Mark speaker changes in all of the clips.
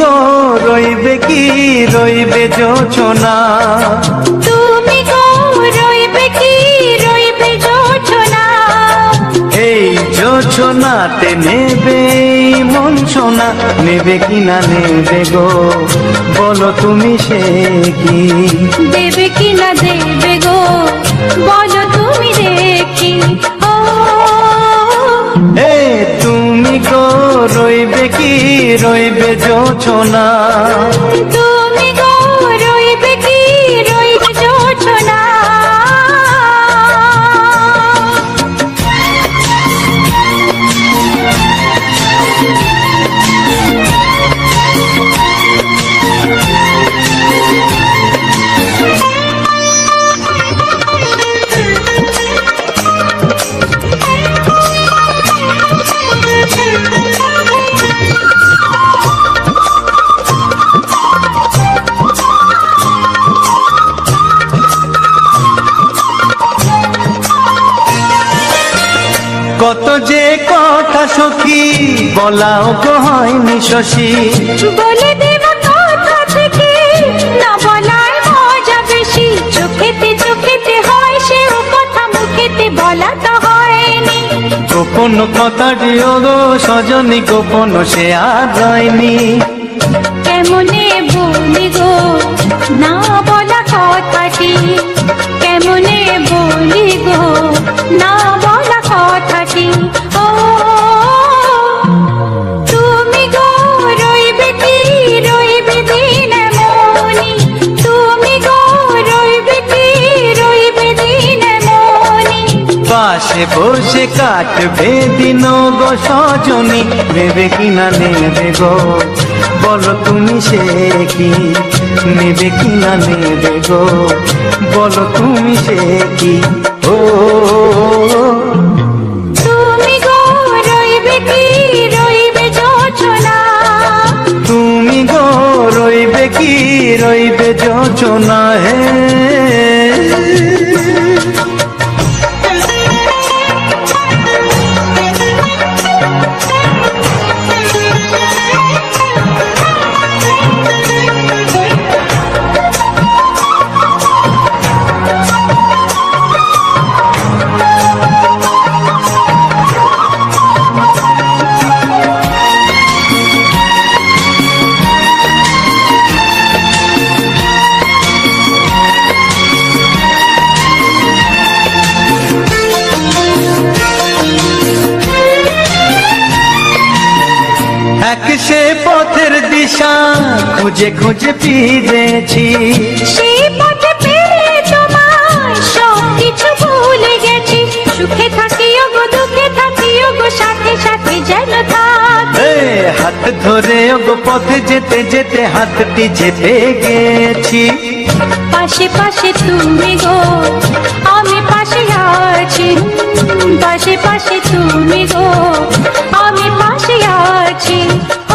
Speaker 1: গো রইবে কি রইবে জোছনা,
Speaker 2: তুমি গো রইবে কি রইবে জোছনা,
Speaker 1: এই জোছনাতে নেবে মন সোনা, নেবে কি না নেবে গো বলো তুমি সে কি,
Speaker 2: দেবে কি না দেবে গো বলো তুমি দেখি। ও
Speaker 1: এ তুমি গো রইবে কি রইবে জোছনা,
Speaker 2: তুমি গো রইবে কি রইবে জোছনা।
Speaker 1: কত যে কথা সখী বলাও গো হয়নি শশী,
Speaker 2: বলে দেব কথা থেকে না বলার মজা বেশি, চোখেতে চোখেতে হয় সেও কথা মুখেতে বলা তো হয়নি,
Speaker 1: গোপন কথাটি গো সজনী গোপন সে আর রয়নি,
Speaker 2: কেমনে বলি গো না বলা কথাটি, কেমনে বলি গো না বলা কথাটি। ও তুমি গো রইবে কি রইবে দিন মনি, তুমি গো রইবে কি রইবে দিন মনি,
Speaker 1: পাশে বসে কাটবে দিন গো সজনী, নেবে কি না নেবে গো বলো তুমি সে কি, নেবে কি না নেবে গো বলো তুমি সে কি। ও
Speaker 2: তুমি গো রইবে কি রইবে জোছনা,
Speaker 1: তুমি গো রইবে কি রইবে জোছনা। হে এক সে পথের দিশা খুঁজে খুঁজে ফিরেছি,
Speaker 2: সেই পথে পেয়ে তোমায় সব কিছু ভুলে গেছি, সুখে থাকিও গো দুঃখে থাকিও গো সাথে সাথে যেন থাকি,
Speaker 1: হাত ধরে গো পথে যেতে যেতে হাতটি যেতে গেছি,
Speaker 2: পাশে পাশে তুমি গো আমি পাশে আছি, পাশে পাশে তুমি গো আমি পাশে আছি।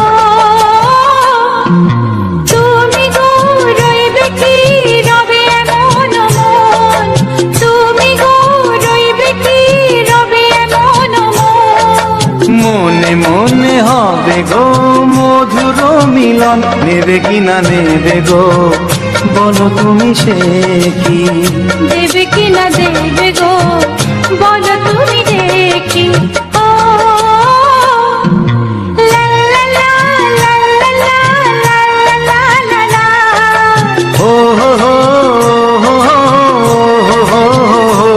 Speaker 2: ও তুমি গো রইবে কি রবে এমন মন, তুমি গো রইবে কি রবে এমন মন,
Speaker 1: মনে মনে হবে গো মধুর মিলন, নেবে কি না নেবে গো বলো তুমি সে কি,
Speaker 2: দেবে কি না দেবে গো বলো তুমি দেখি। ও লা লা লা লা লা লা লা লা লা লা,
Speaker 1: ও হো হো হো হো হো হো।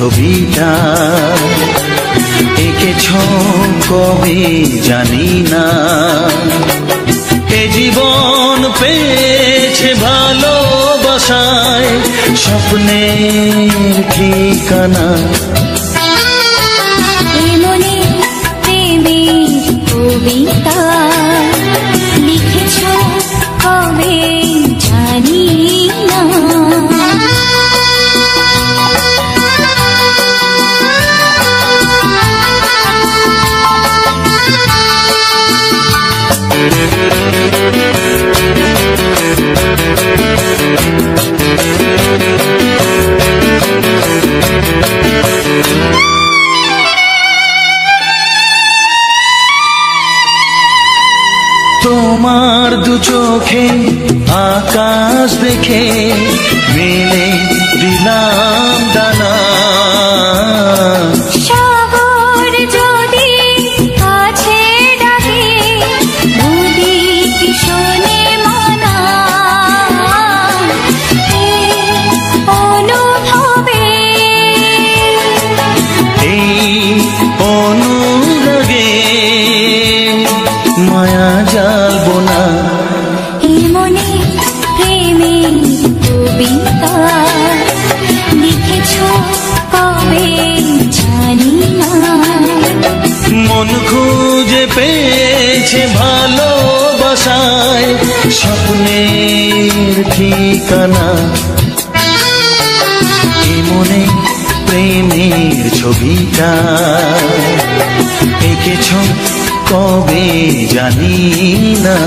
Speaker 1: ছবিটা এঁকেছ কবে জানি না। এ জীবন পেয়েছে ভালোবাসায় স্বপ্নের ঠিকানা।
Speaker 2: মনে প্রেমের কবিতা লিখেছ কবে জানি না।
Speaker 1: তোমার দু চোখে আকাশ দেখে মেলে দিলাম দানা।
Speaker 2: সাগর যদি কাছে ডাকে নদী কি শোনে মানা। অনুভবে
Speaker 1: এই অনুরাগে মায়া জ্বালবো না।
Speaker 2: এই মনে প্রেমের কবিতা লিখেছ কবে জানি না।
Speaker 1: মন খুঁজে পেয়েছে ভালোবাসায় স্বপ্নের ঠিকানা। এ মনে প্রেমের ছবিটা এঁকেছ কবে জানি না।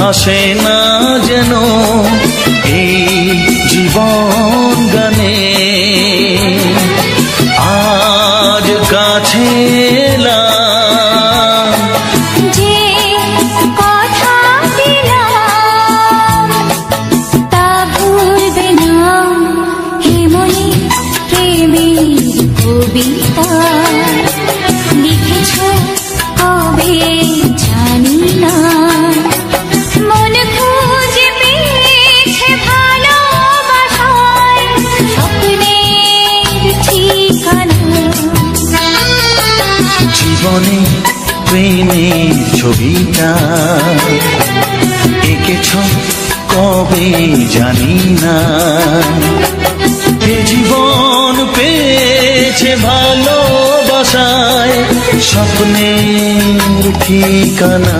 Speaker 1: আসে না যেন এই জীবন গানে। আজ কাছে এলাম
Speaker 2: যে কথা দিলাম তা ভুলবে না। হে মনে প্রেমের কবিতা লিখেছ কবে জানি না। মন খুঁজে পেয়েছে ভালোবাসায় স্বপ্নের ঠিকানা।
Speaker 1: জীবনে প্রেমের ছবিটা এঁকেছ কবে জানি না। এ জীবন পেয়েছে ভালোবাসায় স্বপ্নের ঠিকানা।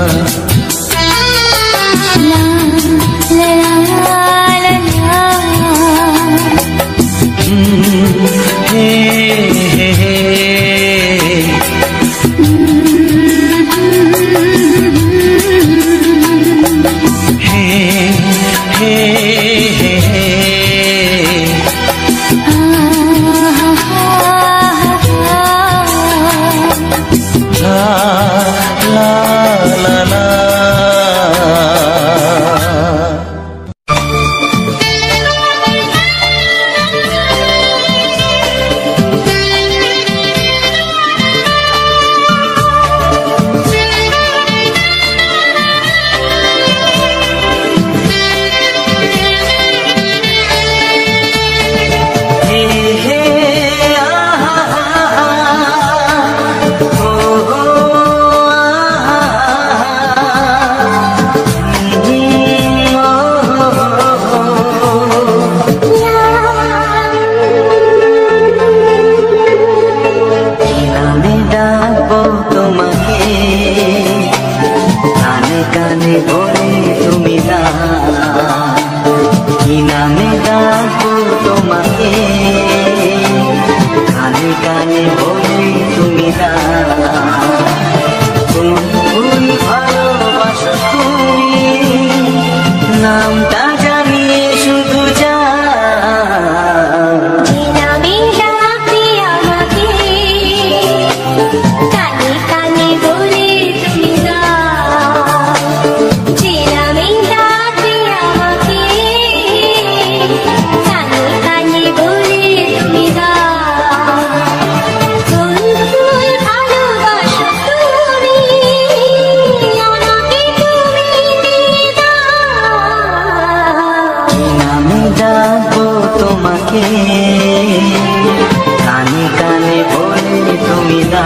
Speaker 1: কানে বলি তুমি না, কোন ফুল ভালোবাসো তুমি, নামটা জানিয়ে শুধু যা। তোমাকে কানে কানে বলে তুমি না।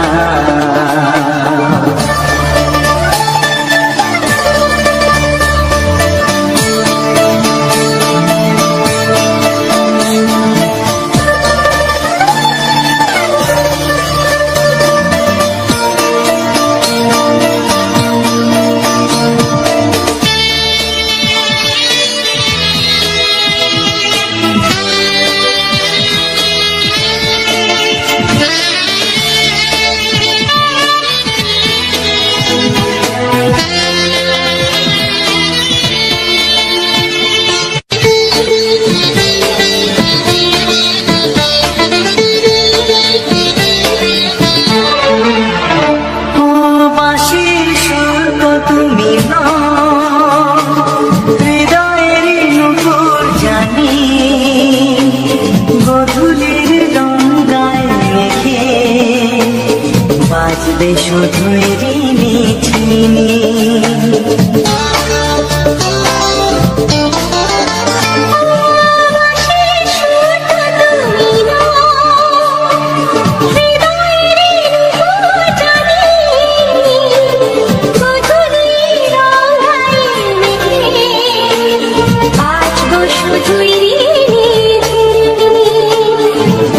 Speaker 1: বাজবে শুধুই রিমিঝিমি,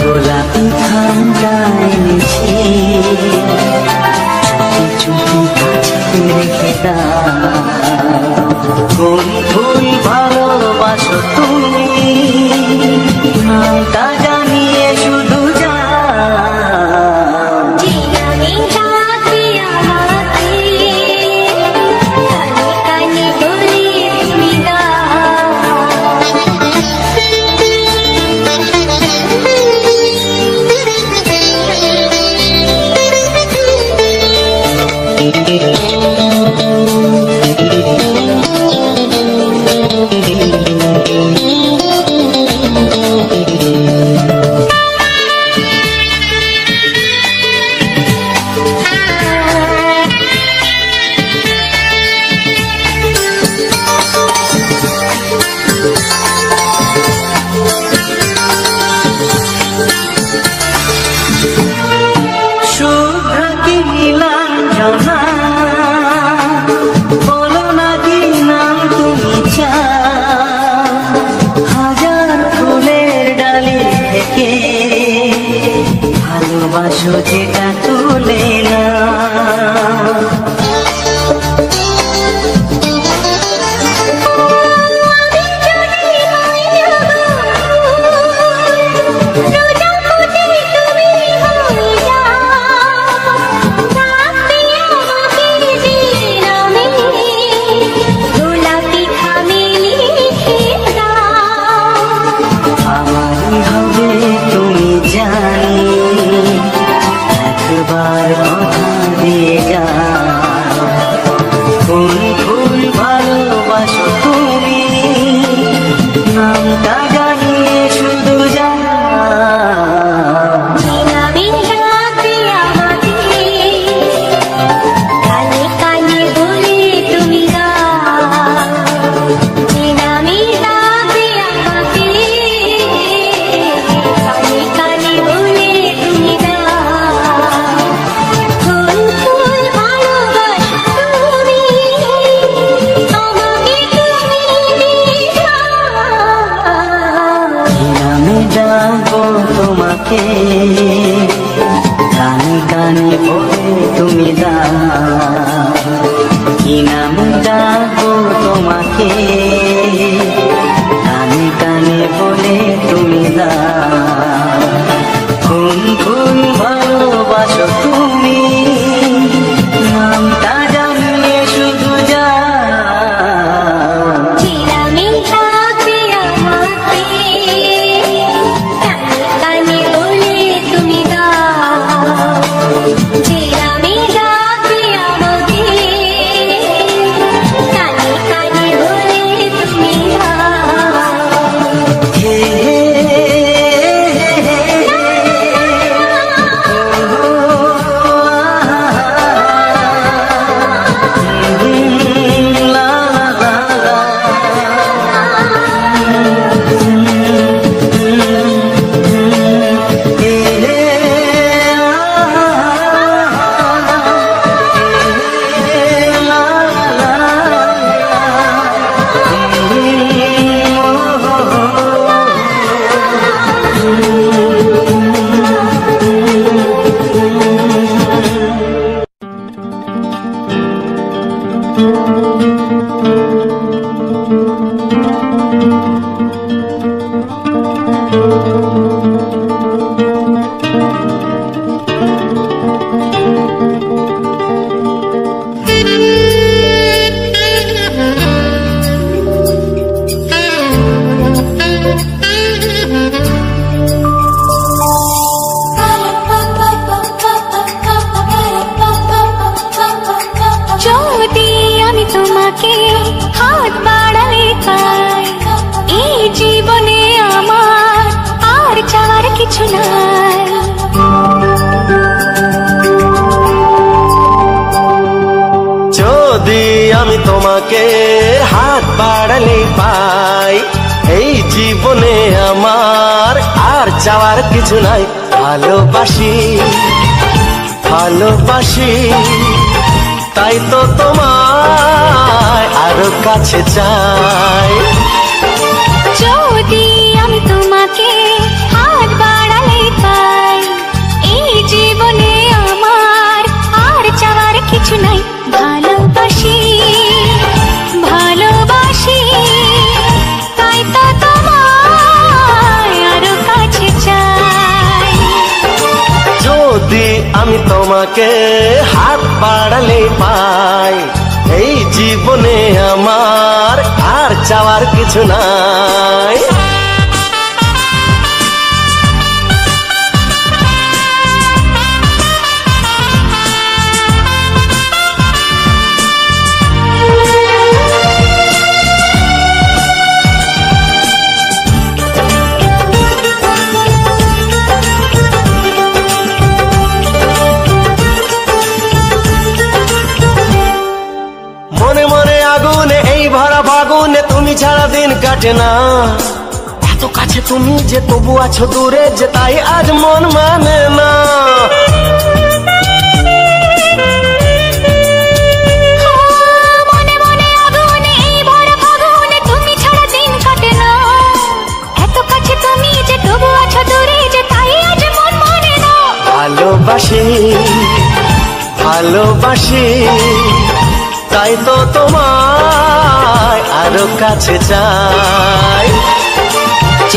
Speaker 1: গোলাপি ঠান্ডায় নিচে কোন ফুল ভালোবাসো তুমি, নামটা জানিয়ে শুধু যা। বলো না কি নাম তুমি চাও, হাজার ফুলের ডালি থেকে ভালোবাসো যেটা তুলে না। একবার কথা দিয়ে যা।
Speaker 3: তোমাকে হাত বাড়ালে পাই, এই জীবনে আমার আর চাওয়ার কিছু নাই। ভালোবাসি ভালোবাসি তাই তো তোমায় আরো কাছে চাই।
Speaker 2: যদি আমি তোমাকে হাত বাড়ালে পাই, এই জীবনে আমার আর চাওয়ার কিছু নাই। ভালোবাসি ভালোবাসি তাই তো তোমায় আরো কাছে চাই।
Speaker 3: যদি আমি তোমাকে হাত বাড়ালে পাই, এই জীবনে আমার আর চাওয়ার কিছু নাই। মনে মনে আগুনে এই ভরা ফাগুনে তুমি ছাড়া দিন কাটে না। এত কাছে তুমি যে তবু আছো দূরে, যে তাই আজ মন মানে না।
Speaker 2: মনে মনে আগুনে এই ভরা ফাগুনে তুমি ছাড়া দিন কাটে না। এত কাছে তুমি যে তবু আছো দূরে, যে তাই আজ মন মানে না।
Speaker 3: ভালোবাসি ভালোবাসি তাই তো তোমায় আরো কাছে চাই।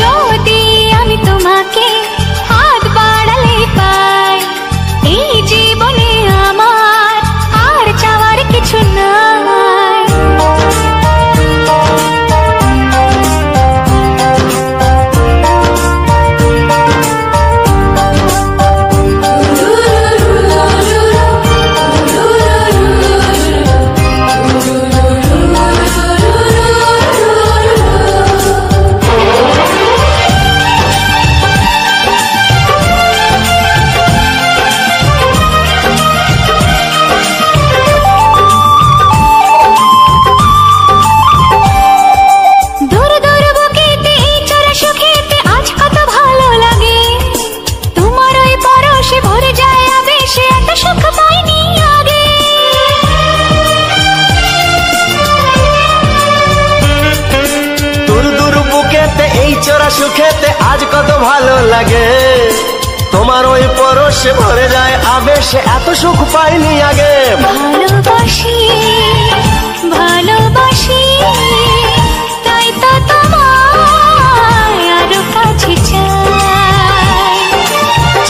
Speaker 2: যদি আমি তোমাকে হাত বাড়ালে পাই, এই জীবনে আমার আর চাওয়ার কিছু নাই।
Speaker 3: সুখেতে আজ কত ভালো লাগে, তোমার ওই পরশে ভরে যায় আবেশে, এত সুখ পাইনি আগে।
Speaker 2: ভালোবাসি ভালোবাসি তাই তো তোমায় আরো কাছে চাই।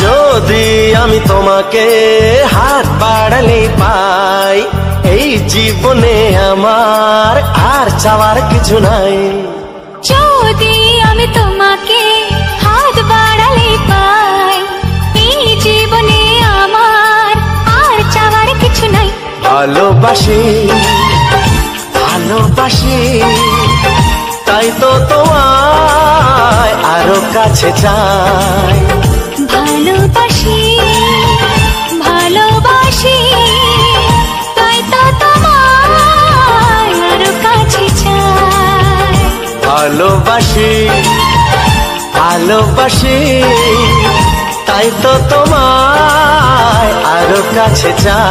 Speaker 3: যদি আমি তোমাকে হাত বাড়ালে পাই, এই জীবনে আমার আর চাওয়ার কিছু নাই।
Speaker 2: যদি আমি তোমাকে হাত বাড়ালে পাই, এই জীবনে আমার আর চাওয়ার কিছু নাই।
Speaker 3: ভালোবাসি ভালোবাসি তাই তো তোমায় আরো কাছে চাই।
Speaker 2: ভালোবাসি ভালোবাসি তাই তো তোমায় আরো কাছে চাই।
Speaker 3: ভালোবাসি ভালোবাসি তাই তো তোমায় আরো কাছে চাই।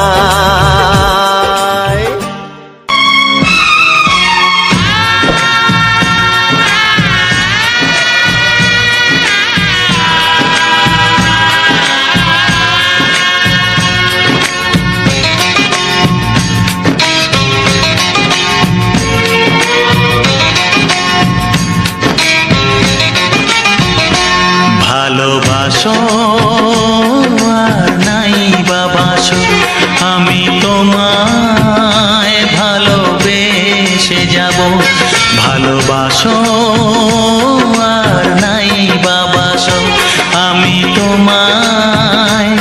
Speaker 1: ভালোবাসো আর নাই বাবাসো, আমি তোমায় ভালোবেসে যাব। ভালোবাসো আর নাই বাবাসো, আমি তোমায়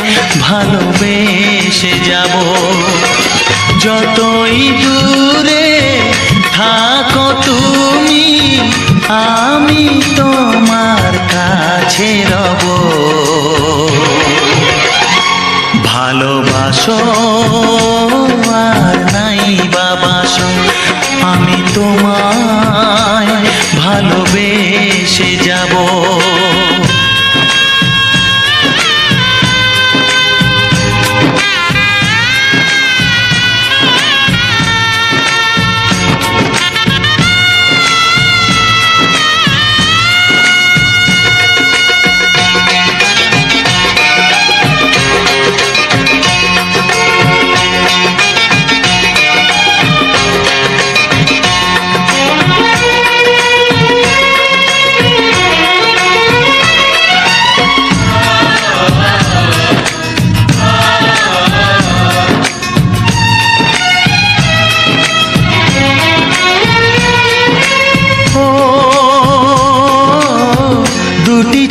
Speaker 1: ভালোবেসে যাব। যতই দূরে থাকো তুমি, আমি তোমার কাছে রব। ভালোবাসো আর নাই বাবাসো আমি তোমায় ভালোবেসে যাব।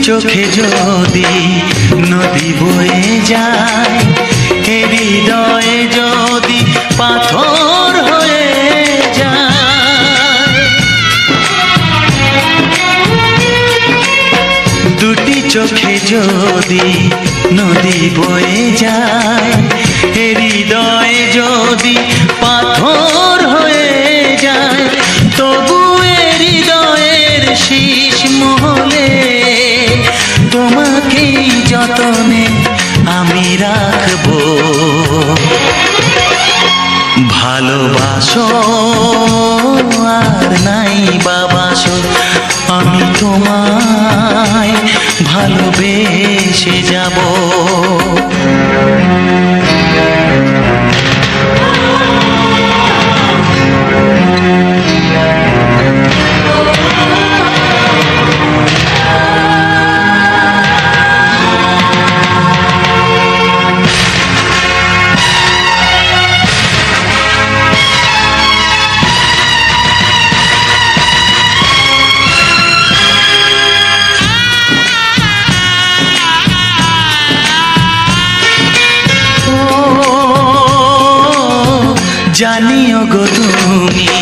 Speaker 1: চোখে যদি নদী বয়ে যায়, হৃদয়ে যদি পাথর হয়ে যায়, দুটি চোখে যদি নদী বয়ে যায়, হৃদয়ে যদি পাথর হয়ে যায়, তবু হৃদয়ের শীষ মহলে তোমাকেই যতনে আমি রাখবো। ভালোবাসো আর নাই বাবাসো আমি তোমায় ভালোবেসে যাব। জানিও গো তুমি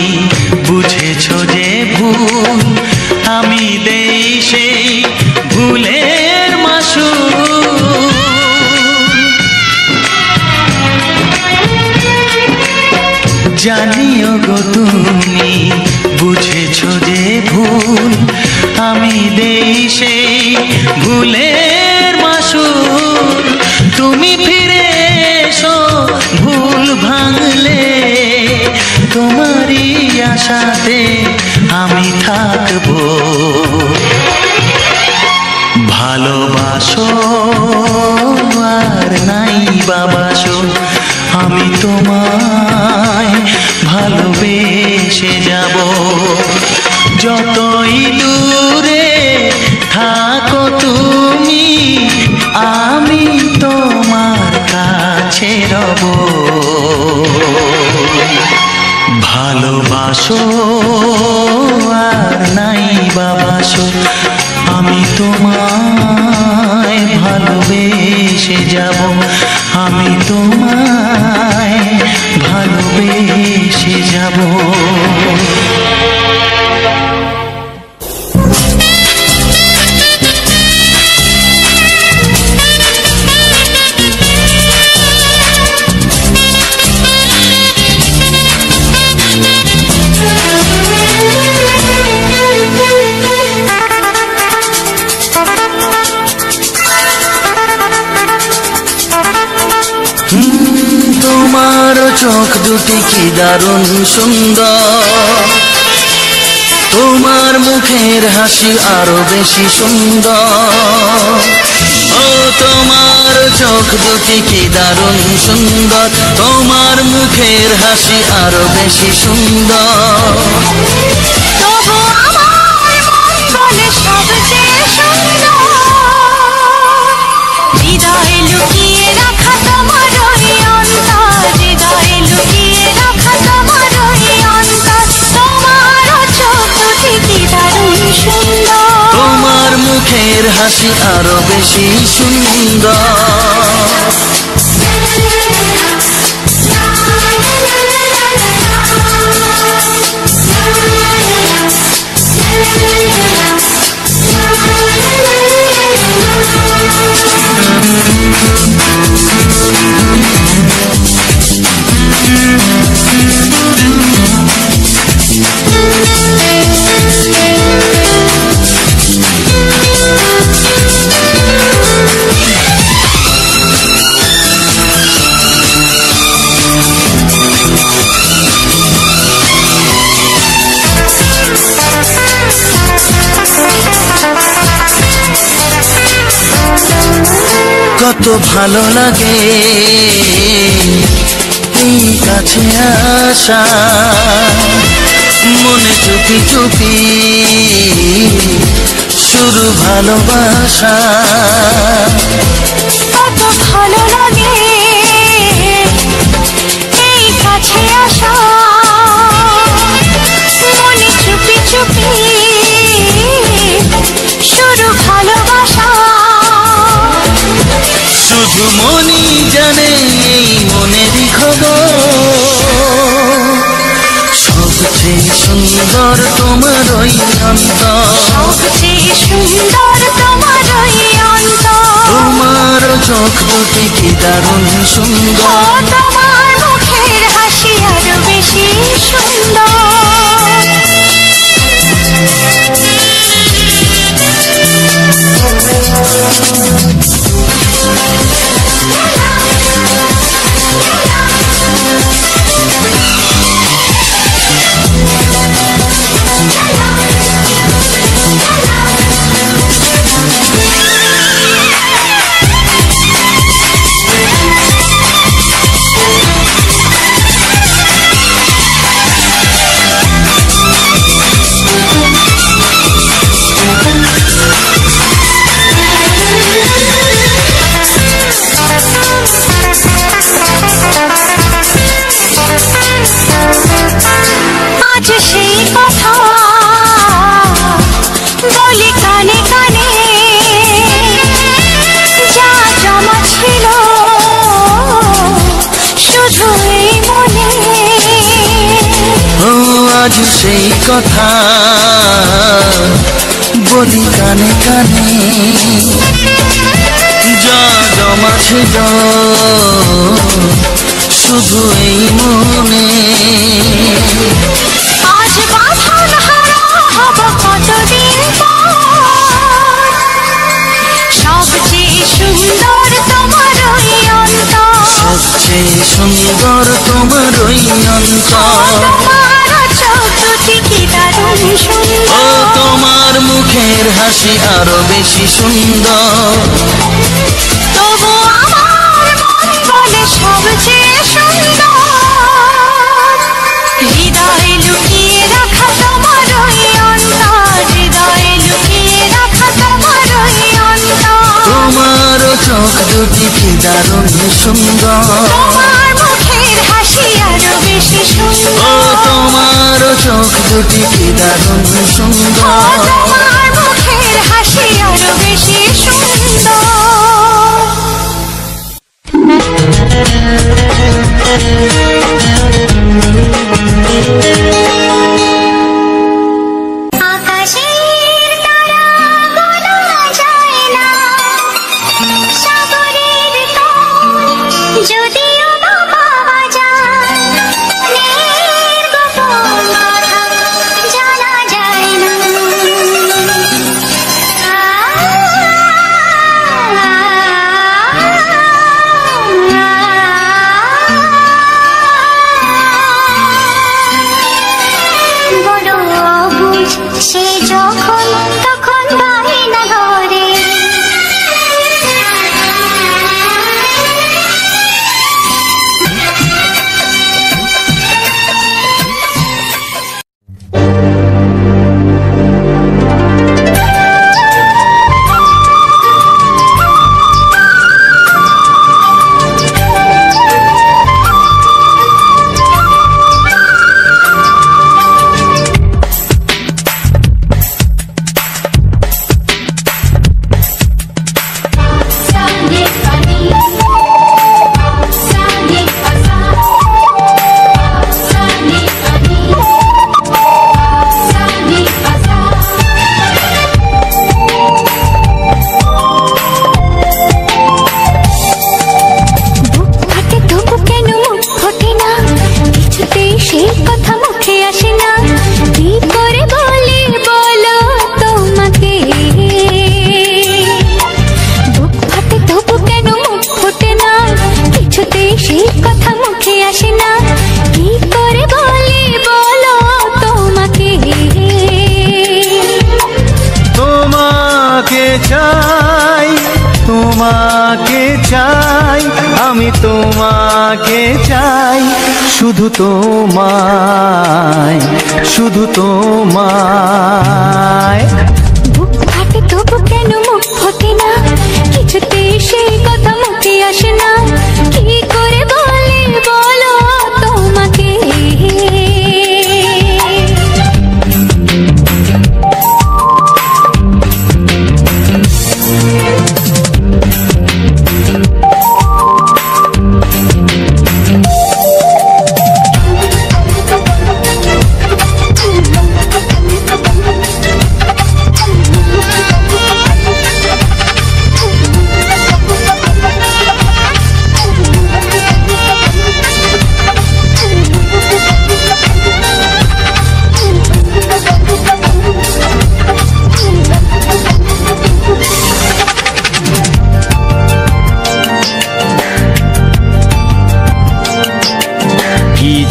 Speaker 1: বুঝেছো যে ভুল, আমি দেই সেই ভুলের মাসুল। জানিও গো তুমি বুঝেছো যে ভুল, আমি দেই সেই ভুলের মাসুল। তুমি ফিরে এসো ভুল ভাঙলে, তোমারই আশাতে আমি থাকবো। ভালোবাসো আর নাই বাবাসো আমি তোমায় ভালোবেসে যাব। যতই দূরে থাকো তুমি আমি তোমার কাছে রব। ভালোবাসো আর নাই বাবাসো আমি তোমায় ভালোবেসে যাব। আমি তোমায় ভালোবেসে যাব। তোমার চোখ দুটি কি দারুণ সুন্দর, তোমার মুখের হাসি আরো বেশি সুন্দর। ও তোমার চোখ দুটি কি দারুণ সুন্দর, তোমার মুখের হাসি আরো বেশি সুন্দর।
Speaker 2: তবু আমার মন বলে সবচেয়ে সুন্দর, হৃদয়ে লুকিয়ে রাখা তোমার ওই অন্তর, হৃদয়ে লুকিয়ে রাখা তোমার ওই অন্তর। তোমার চোখ দুটি কি দারুণ সুন্দর,
Speaker 1: তোমার মুখের হাসি আরো বেশি সুন্দর।
Speaker 4: কত ভালো লাগে এই কাছে আসা, মনে চুপি চুপি শুরু ভালোবাসা।
Speaker 2: কত ভালো লাগে এই কাছে আসা, মনে চুপি চুপি শুরু ভালোবাসা।
Speaker 4: শুধু মনই জানে এই মনেরই খবর, সবচেয়ে সুন্দর তোমার ওই অন্তর,
Speaker 2: সবচেয়ে সুন্দর তোমার ওই অন্তর।
Speaker 4: তোমার চোখ দুটি কি দারুণ সুন্দর,
Speaker 2: তোমার মুখের হাসি আরো বেশি সুন্দর। আজ সেই কথা বলি কানে কানে, যা জমা ছিল শুধু এই মনে।
Speaker 4: ও আজ সেই কথা বলি কানে কানে, যা জমা ছিল শুধু এই মনে।
Speaker 2: আজ বাঁধন হারা হব কতদিন পর, সবচেয়ে সুন্দর তোমার ওই অন্তর,
Speaker 4: সবচেয়ে সুন্দর তোমার ওই অন্তর।
Speaker 2: তোমার চোখ দুটি কি দারুণ
Speaker 4: ও
Speaker 2: সুন্দর।
Speaker 4: তোমার মুখের হাসি আরো বেশি সুন্দর,
Speaker 2: তবু আমার মন বলে সবচেয়ে সুন্দর। হৃদয়ে লুকিয়ে রাখা তোমার ওই অন্তর, হৃদয়ে লুকিয়ে রাখা তোমার ওই অন্তর।
Speaker 4: তোমার চোখ দুটি কি দারুণ সুন্দর,
Speaker 2: তোমার মুখের হাসি আরো বেশি
Speaker 4: ও
Speaker 2: সুন্দর।
Speaker 4: তোমার চোখ দুটি কি দারুণ সুন্দর।
Speaker 2: তোমার মুখের হাসি আরো বেশি সুন্দর। আকাশের তারা গোনা যায় না, সাগরের তল যদিও বা পাওয়া যায়, মনের গোপন কথা জানা যায় না। বড় অবুঝ সে যখন তখন পাই না ঘরে,
Speaker 1: চাই তোমাকে চাই, আমি তোমাকে চাই, শুধু তোমায়, শুধু তোমায়।
Speaker 2: বুক ফাটে তবু কেন মুখ ফোটে না, কিছুতে সেই কথা মুখে আসে না, কি করে বলে বলো তোমাকে।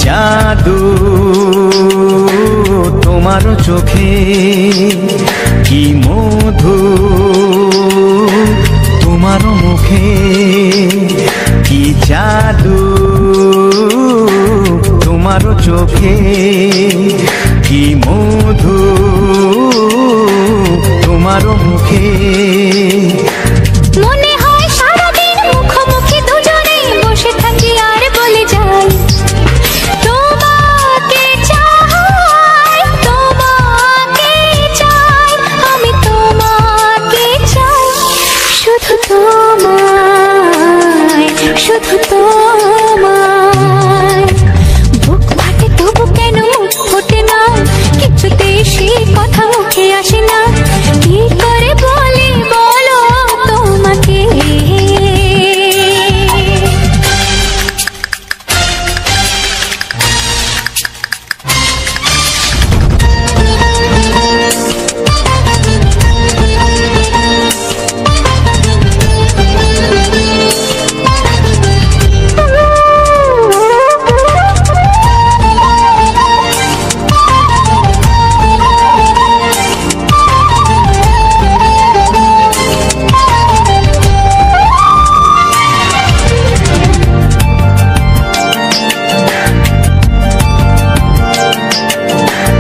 Speaker 1: জাদু তোমার চোখে, কি মধু তোমার মুখে, কি জাদু তোমার চোখে, কি মধু তোমার মুখে।
Speaker 2: মনে হয় সারাদিন মুখোমুখি দুজনে বসে থাকি আর বলে যাই, তোমাকে চাই, তোমাকে চাই, আমি তোমাকে চাই, শুধু তোমায়, শুধু তোমায়। বুক ফাটে তবু কেন মুখ ফোটে না, কিছুতে সেই কথা মুখে আসে না, কি করে বলে বলো তোমাকে।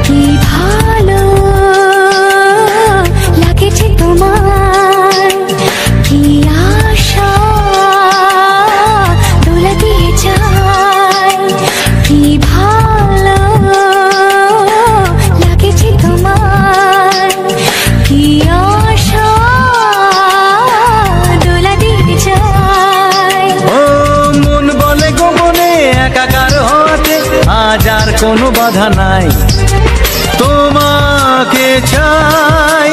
Speaker 2: কি ভালো লাগেছে তোমার, কি আশা দোলা দিয়ে যায়, কি ভালো লাগেছে তোমার, কি আশা দোলা দিয়ে যায়।
Speaker 1: ও মন বলে গোপনে একাকার হতে আজ আর কোনো বাধা নাই, তোমাকে চাই,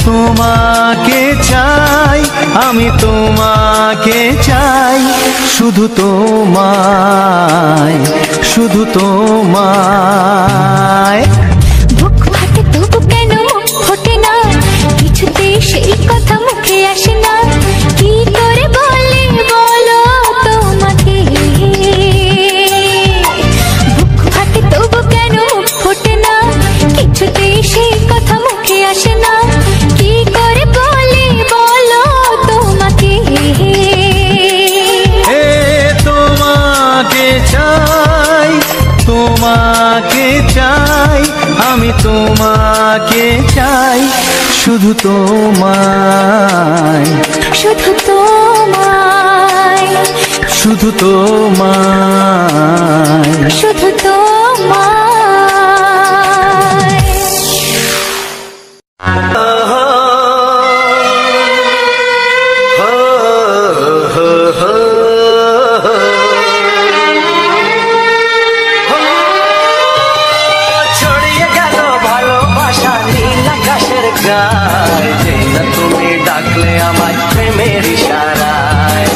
Speaker 1: তোমাকে চাই, আমি তোমাকে চাই, শুধু তোমায়, শুধু তোমায়।
Speaker 2: বুক ফাটে তবু কেন মুখ ফোটে না, কিছুতে সেই কথা মুখে আসে না, কি করে বলে বলো তোমাকে। বুক ফাটে তবু কেন মুখ ফোটে না, কিছুতে সেই কথা মুখে আসে না, কি করে বলে বলো তোমাকে।
Speaker 1: এ তোমাকে চাই, তোমাকে চাই, আমি তোমাকে চাই, শুধু তোমায়,
Speaker 2: শুধু তোমায়,
Speaker 1: শুধু তোমায়।
Speaker 2: শুধু তোমায়।
Speaker 3: ছড়িয়ে গেল ভালোবাসা নীল আকাশের গায়ে, যে না তুমি ডাকলে আমায় প্রেমের ইশারায়।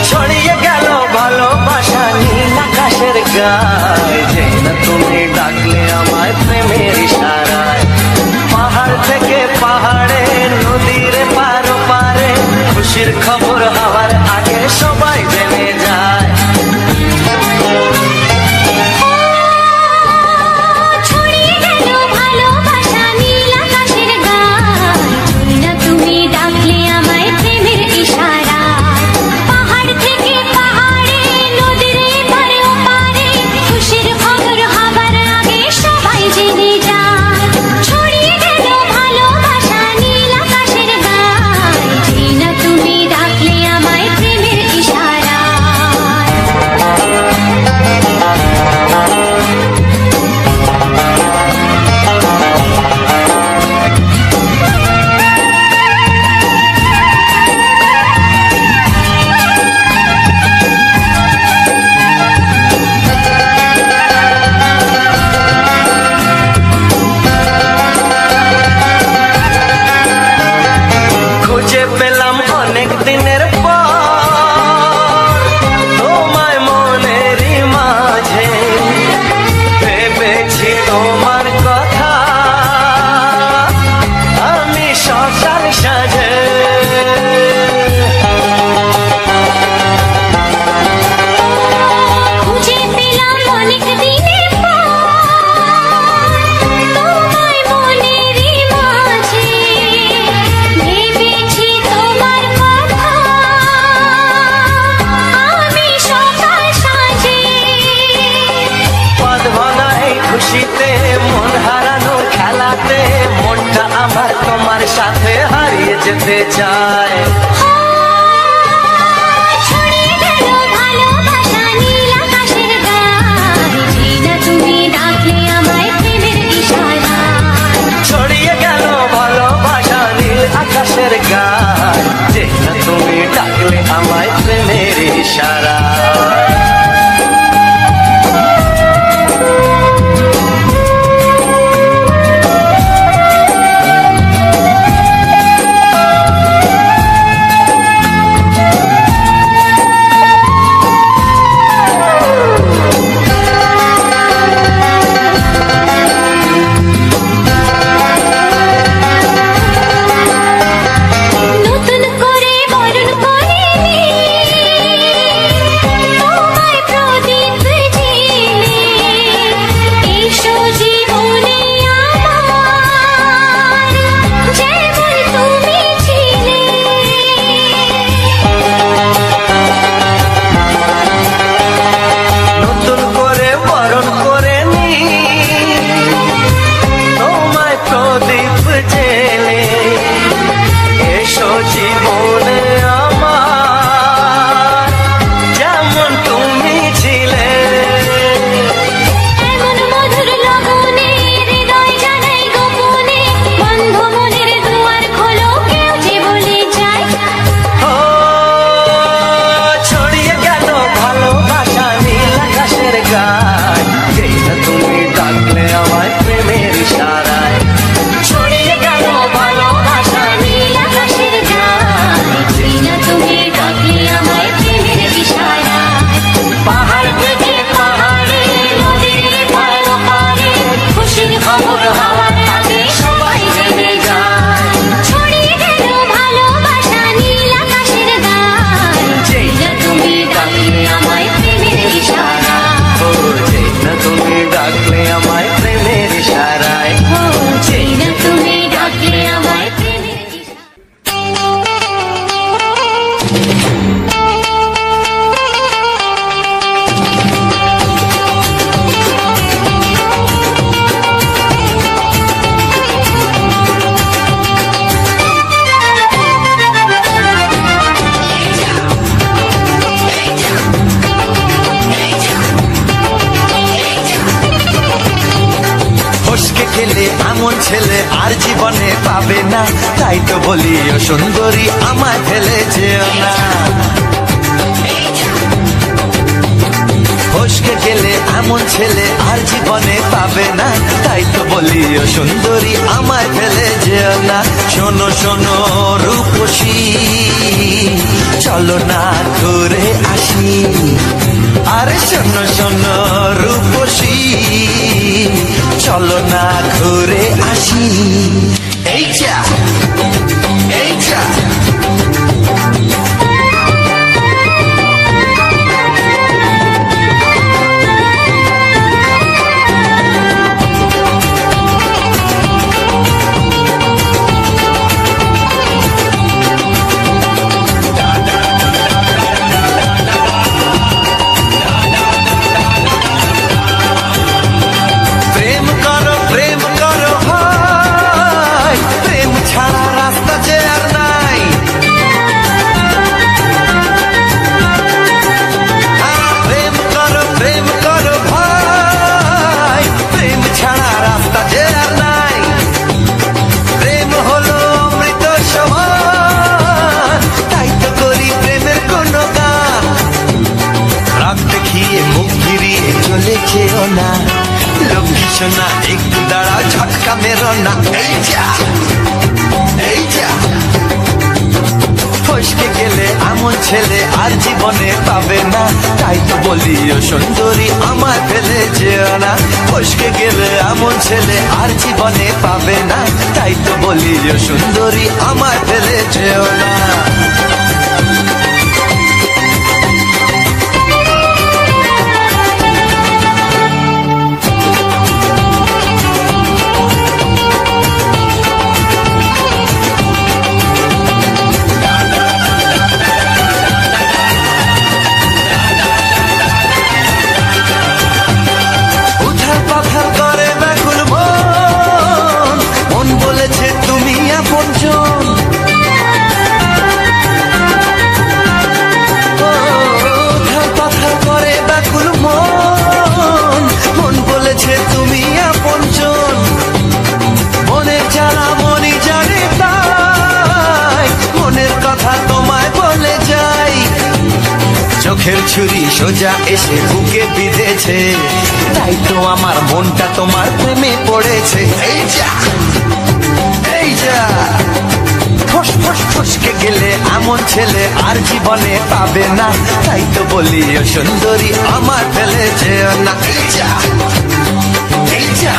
Speaker 3: ছড়িয়ে গেল ভালোবাসা নীল আকাশের গায়ে, যে না তুমি ডাকলে আমায় প্রেমের ইশারায়। পাহাড় থেকে পাহাড়ে, নদীর পার পারে, খুশির খবর হওয়ার আগে সবাই জেনে যায়।
Speaker 2: ছড়িয়ে গেল ভালোবাসা নীল আকাশের গায়ে, যে না তুমি ডাকলে আমায় প্রেমের
Speaker 3: যেতে চায়।
Speaker 2: ছড়িয়ে গেল ভালোবাসা নীল আকাশের গায়ে, জিনা তুমি ডাকলে আমায় প্রেমের ইশারায়।
Speaker 3: ছড়িয়ে গেল ভালোবাসা নীল আকাশের গায়, যে না তুমি ডাকলে আমায় প্রেমের ইশারায়।
Speaker 2: নতুন করে বরণ করিনি তোমায় প্রদীপ জেলে, এসো জীবনে আমার যেমন তুমি ছিলে।
Speaker 3: নতুন করে বরণ করে নি তোমায় প্রদীপ জেলে, এসো জীবনে আমার যেমন তুমি ছিলে।
Speaker 2: এমন মধুর লগনে হৃদয় জানাই গোপনে, বন্ধ মনের দুয়ার খোলো কেউ যে বলে যায়।
Speaker 3: ও ছড়িয়ে গেল ভালোবাসা নীল আকাশের গায়, যেই না তুমি ডাকলে আমায় প্রেমের ইশারায়। ছড়িয়ে গেল ভালোবাসা নীল আকাশের গায়,
Speaker 2: জিনা তুমি ডাকলে আমায় প্রেমের ইশারায়।
Speaker 3: পাহাড় থেকে পাহাড়ে
Speaker 2: নদীর পার পারে খুশির খবর হওয়ার আগে সবাই জেনে যায়। ছড়িয়ে গেল ভালোবাসা নীল আকাশের গায়ে, জিনা তুমি ডাকলে আমায় প্রেমের ইশারায়।
Speaker 3: ও যেই না তুমি ডাকলে আমায় প্রেমের ইশারায়।
Speaker 2: ও জিনা তুমি ডাকলে আমায় প্রেমের ইশারায়।
Speaker 4: ফসকে গেলে এমন ছেলে আর জীবনে পাবে না, তাই তো বলি ও সুন্দরী আমায় ফেলে যেও না। ফসকে গেলে এমন ছেলে আর জীবনে পাবে না, তাই তো বলি ও সুন্দরী আমায় ফেলে যেও না। শোনো শোনো রূপসী, চলো না ঘুরে আসি। আরে শোনো শোনো রূপসী, চলো না ঘুরে আসি। এই যা এই যা প্রেম করো ভাই, প্রেম ছাড়া রাস্তা যে আর নাই। প্রেম করো ভাই, প্রেম ছাড়া রাস্তা যে আর নাই। প্রেম হলো অমৃত সমান, তাই তো করি প্রেমের কোনো গান। রাগ দেখিয়ে মুখ ফিরিয়ে চলে যেও না, লক্ষ্মী সোনা একটু দাঁড়া ঝটকা মেরো না। এই যা এই যা ফসকে গেলে এমন ছেলে আর জীবনে পাবে না, তাই তো বলি ও সুন্দরী আমায় ফেলে যেও না। ফসকে গেলে এমন ছেলে আর জীবনে পাবে না, তাই তো বলি ও সুন্দরী আমায় ফেলে যেও না। আপনজন দুঃখের ছুরি সোজা এসে বুকে বিঁধেছে, তাই তো আমার মনটা তোমার প্রেমে পড়েছে। এই যা এই যা, ফস ফস ফসকে গেলে এমন ছেলে আর জীবনে পাবে না, তাই তো বলি ও সুন্দরী আমার ফেলে যেও না। এই যা এই যা,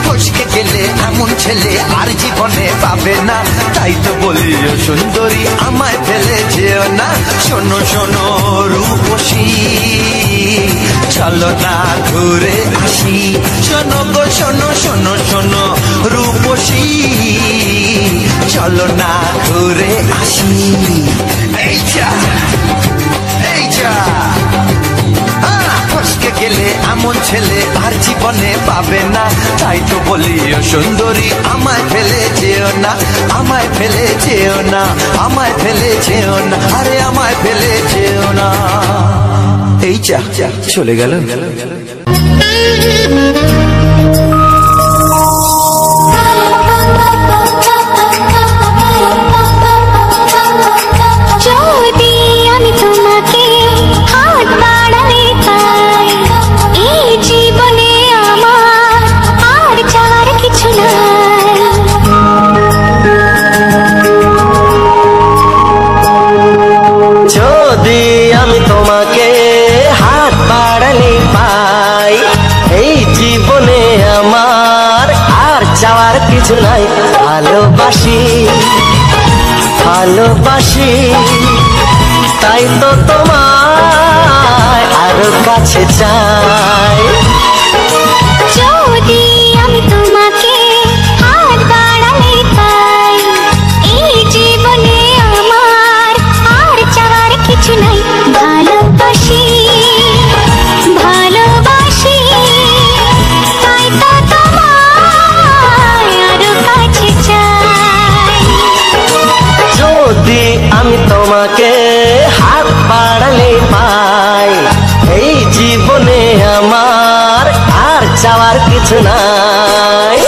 Speaker 4: ফসকে গেলে এমন ছেলে আর জীবনে পাবে না, তাই তো বলি ও সুন্দরী আমায় ফেলে যেও না। শোনো শোনো রূপসী, চলো না ঘুরে আসি। শোনো গো শোনো শোনো শোনো রূপসী, চলো না ঘুরে আসি। এই যা এই যা, ফসকে গেলে এমন ছেলে আর জীবনে পাবে না, তাই তো বলি ও সুন্দরী আমায় ফেলে যেও না, আমায় ফেলে যেও না, আমায় ফেলে যেও না, আরে আমায় ফেলে যেও না। এই যা চলে গেল।
Speaker 2: যদি আমি তোমাকে হাত বাড়ালে পাই, এই জীবনে আমার আর চাওয়ার কিছু নাই।
Speaker 5: যদি আমি তোমাকে হাত বাড়ালে পাই, এই জীবনে আমার আর চাওয়ার কিছু নাই। ভালোবাসি ভালোবাসি, তাই তো তোমায় আরো কাছে চাই।
Speaker 2: যদি আমি তোমাকে হাত বাড়ালে পাই, এই জীবনে আমার আর চাওয়ার কিছু নাই। ভালোবাসি ভালোবাসি, তাই তো তোমায় আরো কাছে চাই।
Speaker 5: যদি আমি তোমাকে হাত বাড়ালে পাই, এই জীবনে আমার আর চাওয়ার কিছু নাই।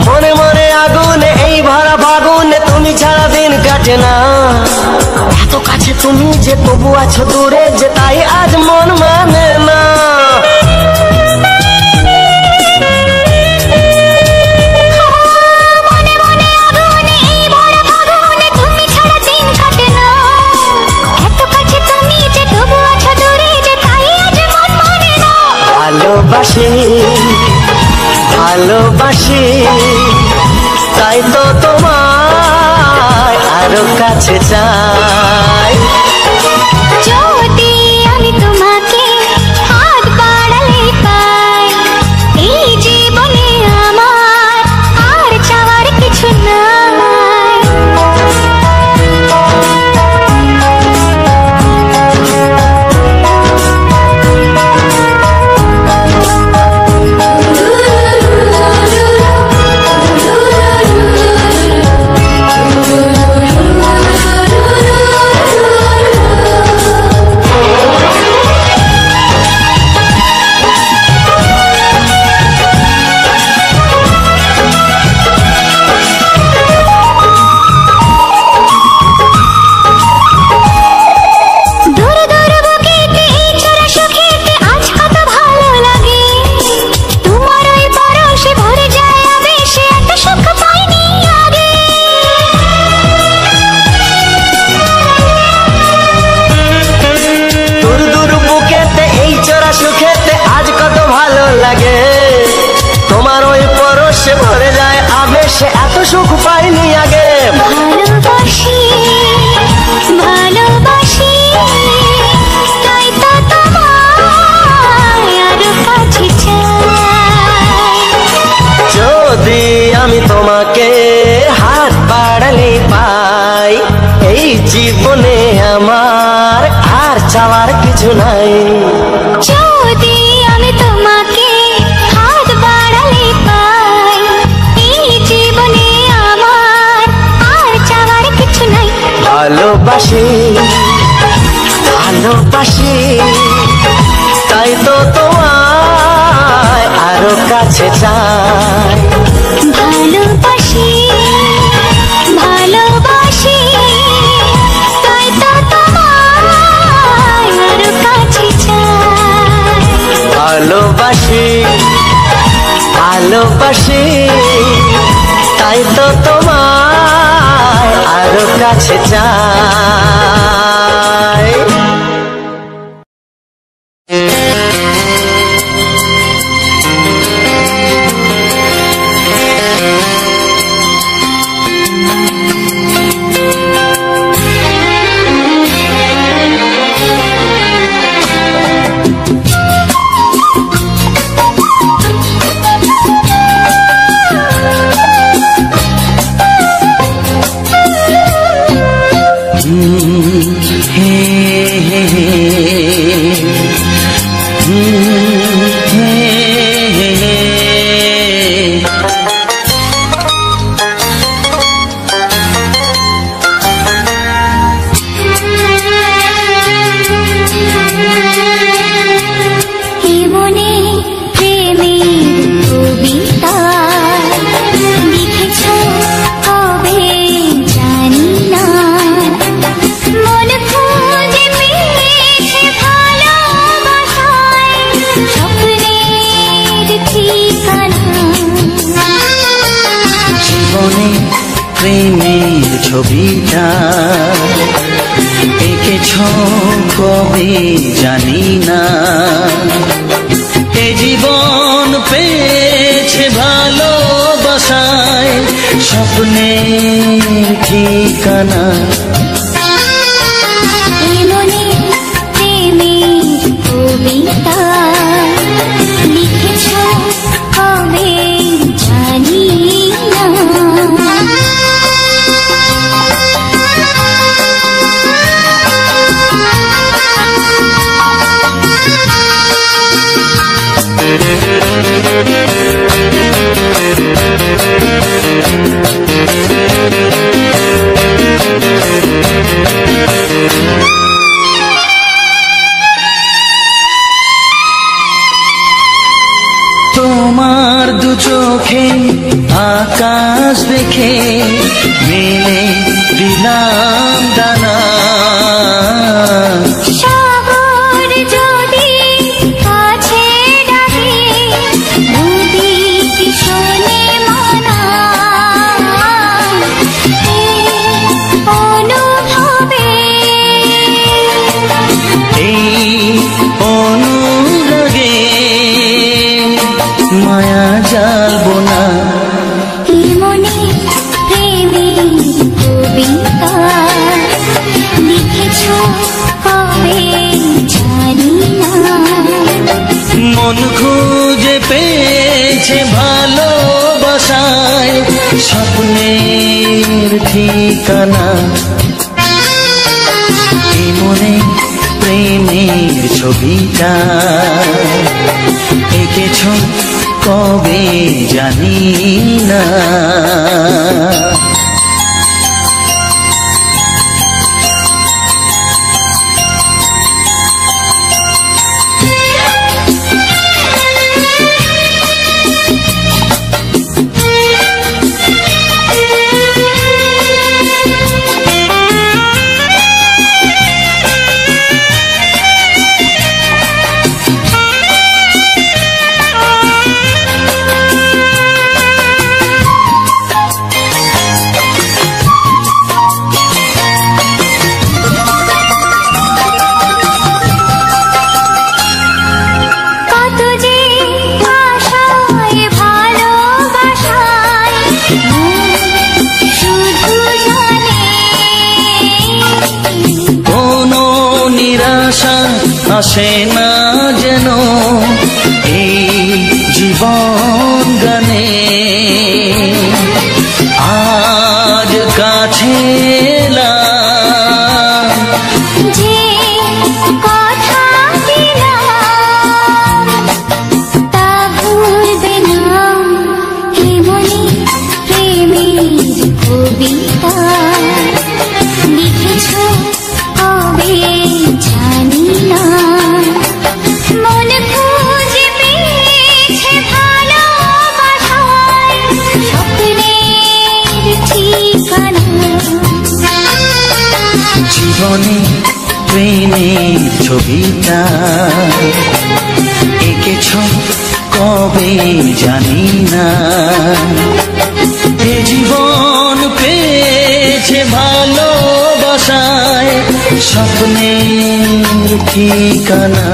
Speaker 5: মনে মনে আগুনে এই ভরা ফাগুনে তুমি ছাড়া দিন কাটে না। এত কাছে তুমি যে তবু আছো দূরে, যে তাই আজ মন মানে না।
Speaker 2: মনে মনে আগুনে এই ভরা ফাগুনে তুমি ছাড়া দিন কাটে না। এত কাছে তুমি যে তবু আছো দূরে, যে তাই আজ মন মানে না।
Speaker 5: ভালোবাসি ভালোবাসি, তাই তো তোমায় আরো কাছে চাই।
Speaker 2: যদি আমি তোমাকে হাত বাড়ালে পাই, এই জীবনে আমার আর চাওয়ার কিছু নাই।
Speaker 5: সে এত সুখ পাইনি আগে।
Speaker 2: ভালোবাসি ভালোবাসি, তাই তো তোমায় আরো কাছে চাই।
Speaker 5: যদি আমি তোমাকে হাত বাড়ালে পাই, এই জীবনে আমার আর চাওয়ার কিছু নাই।
Speaker 2: যদি আমি তোমাকে
Speaker 5: ভালোবাসি ভালোবাসি তাই তো তোমায় আরো কাছে চাই
Speaker 2: ভালোবাসি ভালোবাসি তাই তো তোমায় আরো কাছে চাই
Speaker 5: ভালোবাসি ভালোবাসি তাই তো তোমায় আরো কাছে চাই
Speaker 3: প্রেমের ছবিটা এঁকেছ কবে জানি না এ জীবন পেয়েছে ভালোবাসায় স্বপ্নের ঠিকানা
Speaker 2: প্রেমের কবিতা লিখেছ কবে জানি না
Speaker 3: তোমার দু চোখে আকাশ দেখে মেলে দিলাম দানা
Speaker 2: সাগর যদি কাছে ডাকে নদী কি শোনে মানা অনুভবে
Speaker 3: এই অনুরাগে মায়া জ্বালবো না
Speaker 2: মনে প্রেমের কবিতা লিখেছ কবে জানি না
Speaker 3: মন খুঁজে পেয়েছে ভালোবাসায় স্বপ্নের ঠিকানা এই মনে প্রেমের ছবিটা এঁকেছ কবে জানি না আসে না যেন এই জীবন গানে আজ কাছে এলাম
Speaker 2: যে কথা দিলাম তা ভুলবে না হে মনে প্রেমের কবিতা লিখেছ
Speaker 1: প্রেমের ছবিটা এঁকেছ কবে জানি না, এ জীবন পেয়েছে ভালোবাসায় স্বপ্নের ঠিকানা।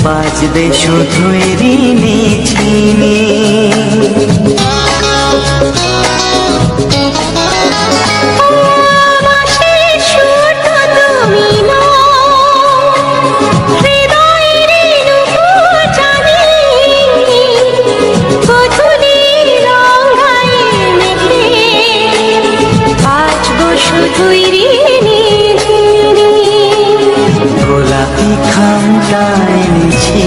Speaker 1: বাজবে শুধু ঋণী ছিনি গোলাপি খামটা এনেছি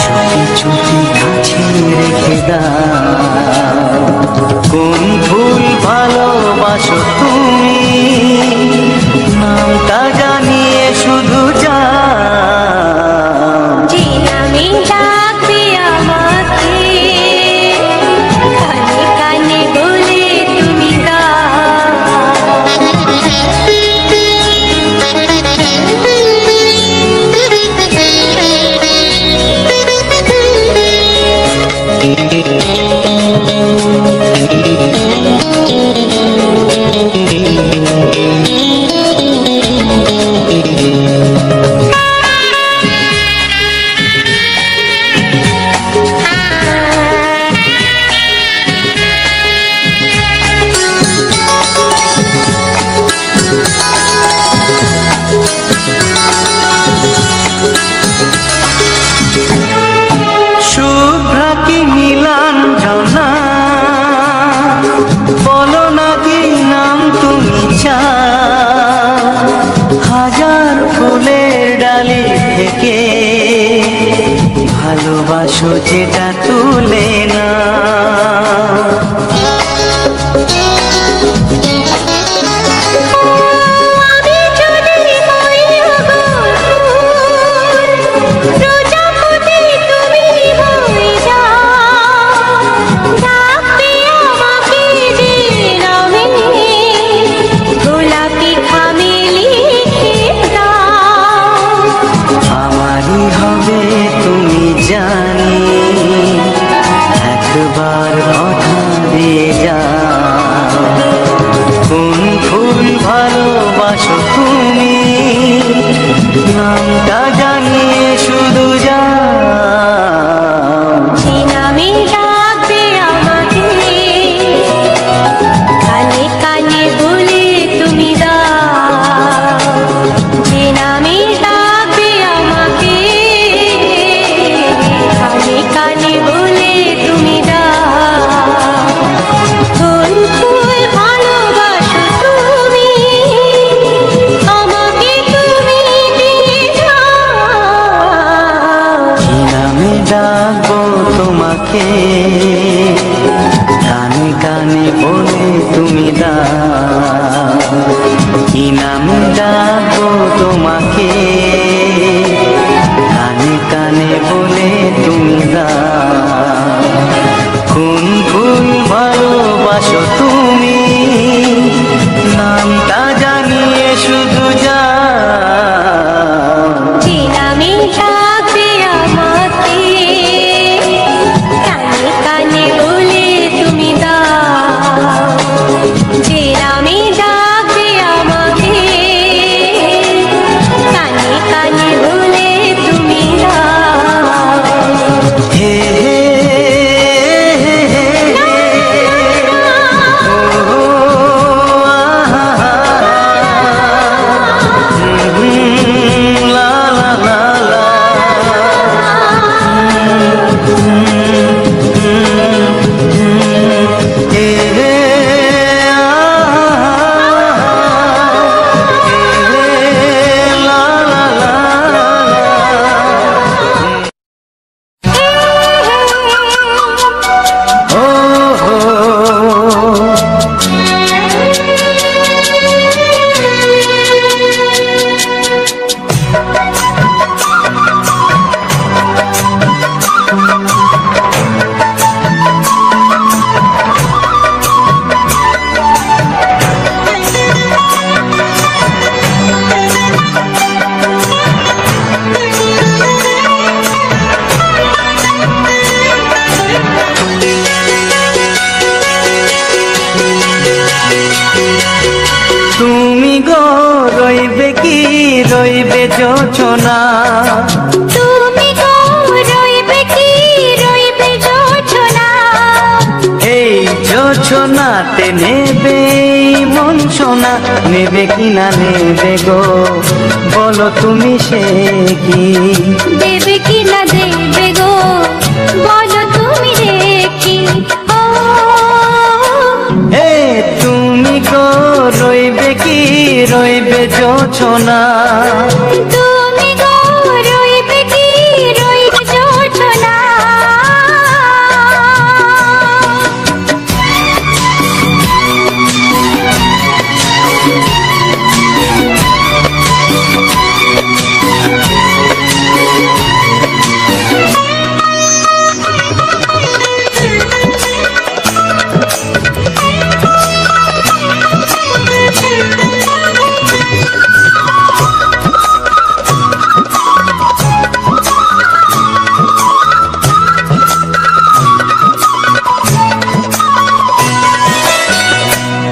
Speaker 1: চুপি চুপি কাছে রেখে দাও কোন ফুল ভালোবাসো তুমি নামটা জানিয়ে শুধু যাও ফুলের ডালি থেকে ভালোবাসো যেটা তুলে না। নামটা জানিয়ে শুধু যাও,
Speaker 2: যে নামে ডাকবে আমাকে কানে কানে বলে তুমি দাও। যে নামে ডাকবে আমাকে কানে কানে বলে তুমি দাও। কোন ফুল ভালোবাসো তুমি আমাকে তুমি দিয়ে যাও।
Speaker 1: কি নামে ডাকবো তোমাকে কানে কানে বলে তুমি দাও। কি নামে ডাকবো তোমাকে কানে কানে বলে তুমি দাও। কোন ফুল ভালোবাসো তুমি নামটা জানিয়ে শুধু যাও।
Speaker 2: যে নামে ডাকবে আমাকে কানে কানে বলে তুমি দাও। যে নামে ডাকবে আমাকে কানে কানে বলে তুমি দাও।
Speaker 1: হে হে হে হে ও আহা লা লা লা লা হে হে লা লা লা ও হো তুমি গো রইবে কি রইবে যোচনা,
Speaker 2: তুমি গো রইবে কি রইবে যোছনা।
Speaker 1: এই যোচনাতে নেবে মন সোনা, নেবে কি না নেবে গো বলো তুমি সে কি।
Speaker 2: দেবে কি না দেবে গো বলো তুমি দেখি। ও
Speaker 1: এ তুমি গো রইবে কি রইবে যোচনা,
Speaker 2: তুমি গো রইবে কি রইবে যোছনা।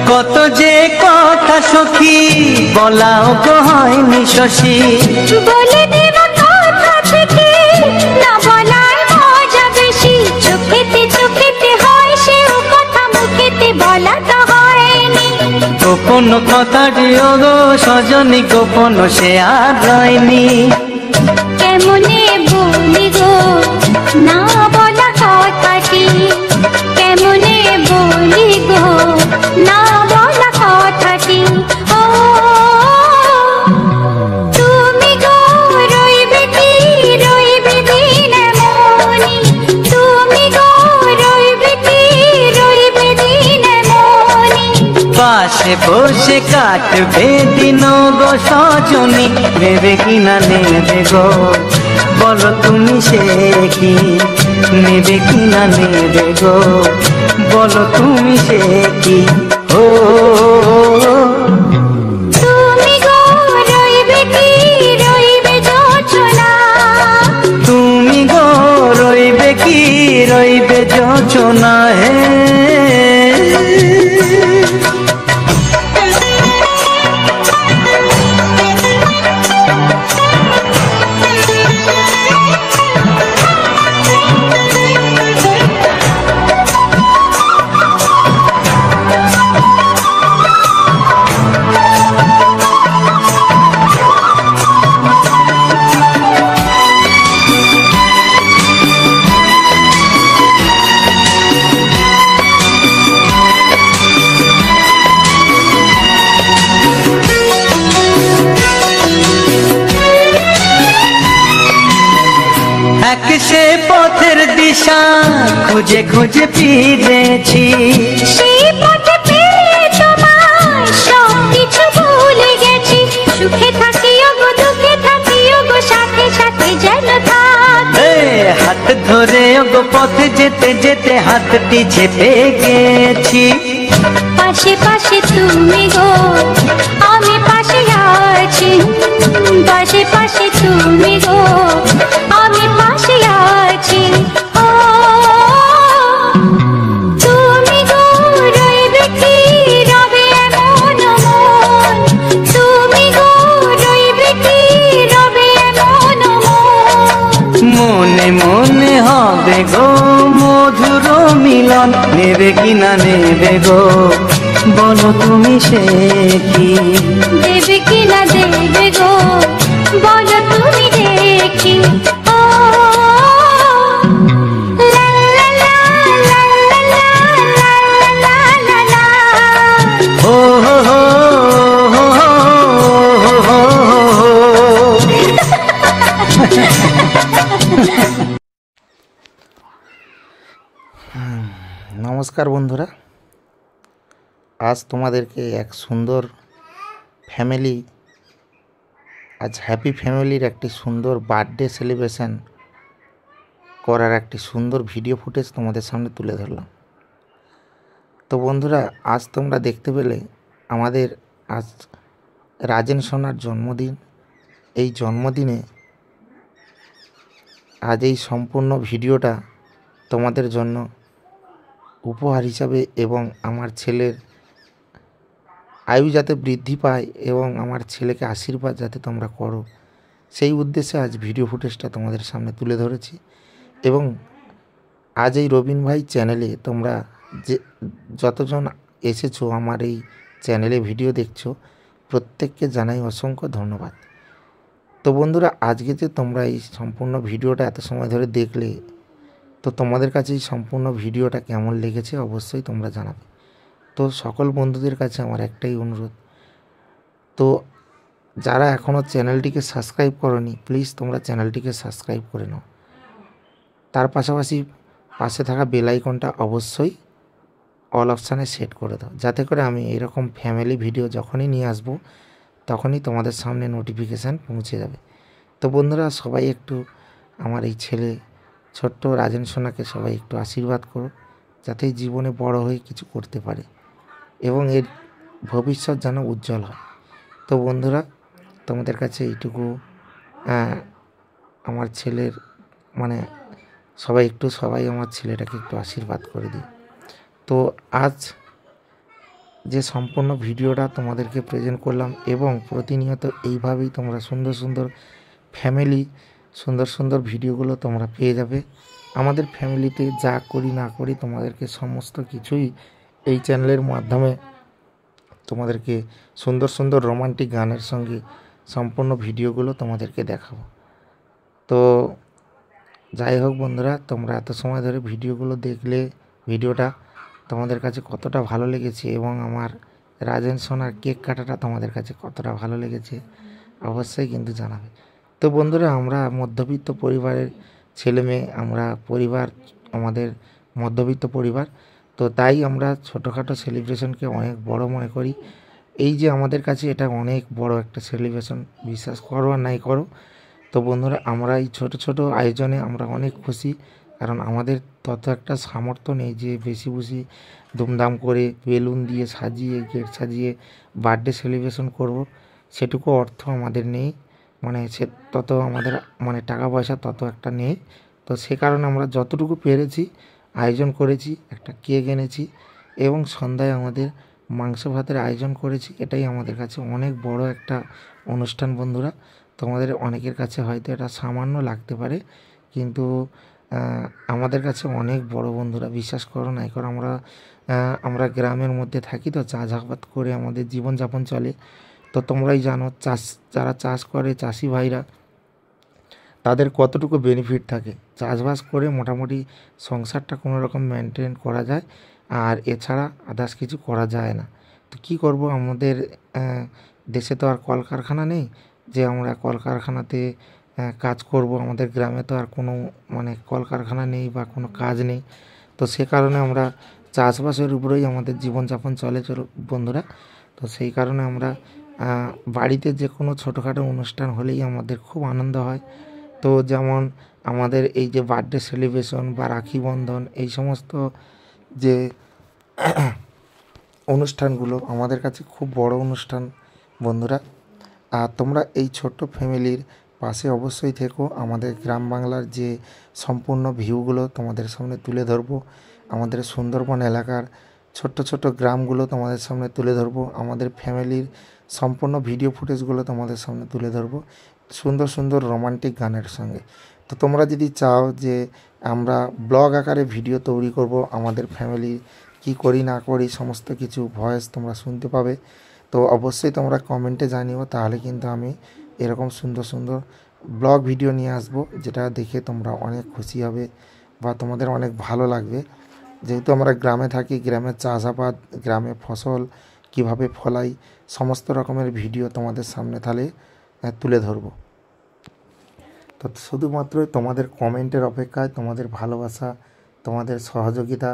Speaker 1: কত যে কথা সখী বলাও গো হয়নি শশী।
Speaker 2: বলে দেব কথা থেকে না বলার মজা বেশি। চোখেতে চোখেতে হয় সেও কথা মুখেতে বলা তো হয়নি।
Speaker 1: গোপন কথাটি ও গো সজনী গোপন সে আর রয়নি।
Speaker 2: কেমনে বলি গো না বলা কথাটি। কেমনে বলি গো না বলা কথাটি। ও তুমি
Speaker 1: বসে কাটবে দিন গো সজনী, নেবে কিনা নেবে গো বলো তুমি সে কি, নেবে কিনা নেবে গো বলো তুমি সে কি। ও
Speaker 2: তুমি গো রইবে কি রইবে যোচনা,
Speaker 1: তুমি গো রইবে কি রইবে যোচনা হে। এক সে পথের দিশা খুঁজে খুঁজে ফিরেছি,
Speaker 2: সেই পথে পেয়ে তোমায় সব কিছু ভুলে গেছি। সুখে থাকিও গো দুঃখে থাকিও গো সাথে সাথে যেন থাক।
Speaker 1: হাত ধরে গো পথে যেতে যেতে হাতটি চেপে গেছি।
Speaker 2: পাশে পাশে তুমি গো আমি পাশে আছি, পাশে পাশে তুমি গো আমি পাশে আছি। ও তুমি গো রইবে কি রবে এমন মন, তুমি গো রইবে কি রবে এমন মন।
Speaker 1: মনে মনে হবে গো মধুর মিলন, নেবে কিনা নেবে গো বলো তুমি সে কি,
Speaker 2: দেবে কিনা দেবে গো বলো তুমি দেখি। ও লা লা লা লা লা লা লা লা লা।
Speaker 1: ও হো হো হো হো হো হো।
Speaker 6: নমস্কার বন্ধুরা, আজ তোমাদেরকে এক সুন্দর ফ্যামিলি, আজ হ্যাপি ফ্যামিলির একটি সুন্দর বার্থডে সেলিব্রেশন করার একটি সুন্দর ভিডিও ফুটেজ তোমাদের সামনে তুলে ধরলাম। তো বন্ধুরা, আজ তোমরা দেখতে পেলে আমাদের আজ রাজেন সোনার জন্মদিন। এই জন্মদিনে আজ এই সম্পূর্ণ ভিডিওটা তোমাদের জন্য উপহার হিসাবে এবং আমার ছেলের আয়ু যাতে বৃদ্ধি পায় এবং আমার ছেলেকে আশীর্বাদ যাতে তোমরা করো, সেই উদ্দেশ্যে আজ ভিডিও ফুটেজটা তোমাদের সামনে তুলে ধরেছি। এবং আজ এই রবিন ভাই চ্যানেলে তোমরা যে যতজন এসেছো আমার এই চ্যানেলে ভিডিও দেখছো, প্রত্যেককে জানাই অসংখ্য ধন্যবাদ। তো বন্ধুরা, আজকে যে তোমরা এই সম্পূর্ণ ভিডিওটা এত সময় ধরে দেখলে, তো তোমাদের কাছে এই সম্পূর্ণ ভিডিওটা কেমন লেগেছে অবশ্যই তোমরা জানাবে। তো সকল বন্ধুদের কাছে আমার একটাই অনুরোধ, তো যারা এখনও চ্যানেলটিকে সাবস্ক্রাইব করোনি, প্লিজ তোমরা চ্যানেলটিকে সাবস্ক্রাইব করে নাও। তার পাশাপাশি পাশে থাকা বেল আইকনটা অবশ্যই অল অপশানে সেট করে দাও, যাতে করে আমি এরকম ফ্যামিলি ভিডিও যখনই নিয়ে আসবো তখনই তোমাদের সামনে নোটিফিকেশান পৌঁছে যাবে। তো বন্ধুরা, সবাই একটু আমার এই ছেলে ছোট্ট রাজেন সোনাকে সবাই একটু আশীর্বাদ করো, যাতে জীবনে বড় হয়ে কিছু করতে পারে এবং এর ভবিষ্যৎ যেন উজ্জ্বল হয়। তো বন্ধুরা, তোমাদের কাছে এইটুকু আমার ছেলের সবাই আমার ছেলেটাকে একটু আশীর্বাদ করে দিই। তো আজ যে সম্পূর্ণ ভিডিওটা তোমাদেরকে প্রেজেন্ট করলাম, এবং প্রতিনিয়ত এইভাবেই তোমরা সুন্দর সুন্দর ফ্যামিলি সুন্দর সুন্দর ভিডিওগুলো তোমরা পেয়ে যাবে। আমাদের ফ্যামিলিতে যা করি না করি তোমাদেরকে সমস্ত কিছুই এই চ্যানেলের মাধ্যমে তোমাদেরকে সুন্দর সুন্দর রোমান্টিক গানের সঙ্গে সম্পূর্ণ ভিডিওগুলো তোমাদেরকে দেখাবো। তো যাই হোক বন্ধুরা, তোমরা এত সময় ধরে ভিডিওগুলো দেখলে, ভিডিওটা তোমাদের কাছে কতটা ভালো লেগেছে এবং আমার রাজেন সোনার কেক কাটাটা তোমাদের কাছে কতটা ভালো লেগেছে অবশ্যই কিন্তু জানাবে। তো বন্ধুরা, আমরা মধ্যবিত্ত পরিবারের ছেলে মেয়ে, আমাদের মধ্যবিত্ত পরিবার, তো তাই আমরা ছোটোখাটো সেলিব্রেশনকে অনেক বড় মনে করি। এই যে আমাদের কাছে এটা অনেক বড় একটা সেলিব্রেশন, বিশ্বাস করো আর নাই করো। তো বন্ধুরা, আমরা এই ছোট ছোট আয়োজনে আমরা অনেক খুশি, কারণ আমাদের তত একটা সামর্থ্য নেই যে বেশি বেশি ধুমধাম করে বেলুন দিয়ে সাজিয়ে গেট সাজিয়ে বার্থডে সেলিব্রেশন করব, সেটুকু অর্থ আমাদের নেই। মানে সে তত আমাদের মানে টাকা পয়সা তত একটা নেই। তো সে কারণে আমরা যতটুকু পেরেছি আয়োজন করেছি, একটা কেক এনেছি এবং সন্ধ্যায় আমাদের মাংস ভাতের আয়োজন করেছি। এটাই আমাদের কাছে অনেক বড় একটা অনুষ্ঠান বন্ধুরা। তোমাদের অনেকের কাছে হয়তো এটা সামান্য লাগতে পারে, কিন্তু আমাদের কাছে অনেক বড় বন্ধুরা, বিশ্বাস করো নাই করো। আমরা গ্রামের মধ্যে থাকি, তো চাষাবাদ করে আমাদের জীবনযাপন চলে। তো তোমরাই জানো যারা চাষ করে চাষি ভাইরা তাদের কতটুকু বেনিফিট থাকে। চাষবাস করে মোটামুটি সংসারটা কোনো রকম মেনটেন করা যায়, আর এছাড়া আদার্স কিছু করা যায় না। তো কী করব, আমাদের দেশে তো আর কলকারখানা নেই যে আমরা কলকারখানাতে কাজ করব। আমাদের গ্রামে তো আর কোনো মানে কলকারখানা নেই বা কোনো কাজ নেই। তো সে কারণে আমরা চাষবাসের উপরেই আমাদের জীবনযাপন চলে বন্ধুরা। তো সেই কারণে আমরা বাড়িতে যে কোনো ছোটোখাটো অনুষ্ঠান হলেই আমাদের খুব আনন্দ হয়। তো যেমন আমাদের এই যে বার্থডে সেলিব্রেশন বা রাখি বন্ধন, এই সমস্ত যে অনুষ্ঠানগুলো আমাদের কাছে খুব বড় অনুষ্ঠান বন্ধুরা। আর তোমরা এই ছোট্ট ফ্যামিলির পাশে অবশ্যই থেকো। আমাদের গ্রাম বাংলার যে সম্পূর্ণ ভিউগুলো তোমাদের সামনে তুলে ধরবো, আমাদের সুন্দরবন এলাকার ছোট্ট ছোট্ট গ্রামগুলো তোমাদের সামনে তুলে ধরবো, আমাদের ফ্যামিলির সম্পূর্ণ ভিডিও ফুটেজগুলো তোমাদের সামনে তুলে ধরবো সুন্দর সুন্দর রোমান্টিক গানের সঙ্গে। তো তোমরা যদি চাও যে আমরা ব্লগ আকারে ভিডিও তৈরি করব, আমাদের ফ্যামিলি কি করি না করি সমস্ত কিছু ভয়েস তোমরা শুনতে পাবে, তো অবশ্যই তোমরা কমেন্টে জানিও। তাহলে কিন্তু আমি এরকম সুন্দর সুন্দর ব্লগ ভিডিও নিয়ে আসবো, যেটা দেখে তোমরা অনেক খুশি হবে বা তোমাদের অনেক ভালো লাগবে। যেহেতু আমরা গ্রামে থাকি, গ্রামের চাষাবাদ, গ্রামে ফসল কিভাবে ফলাই, সমস্ত রকমের ভিডিও তোমাদের সামনে তাহলে তুলে ধরবো। তো শুধুমাত্র তোমাদের কমেন্টের অপেক্ষায়, তোমাদের ভালোবাসা, তোমাদের সহযোগিতা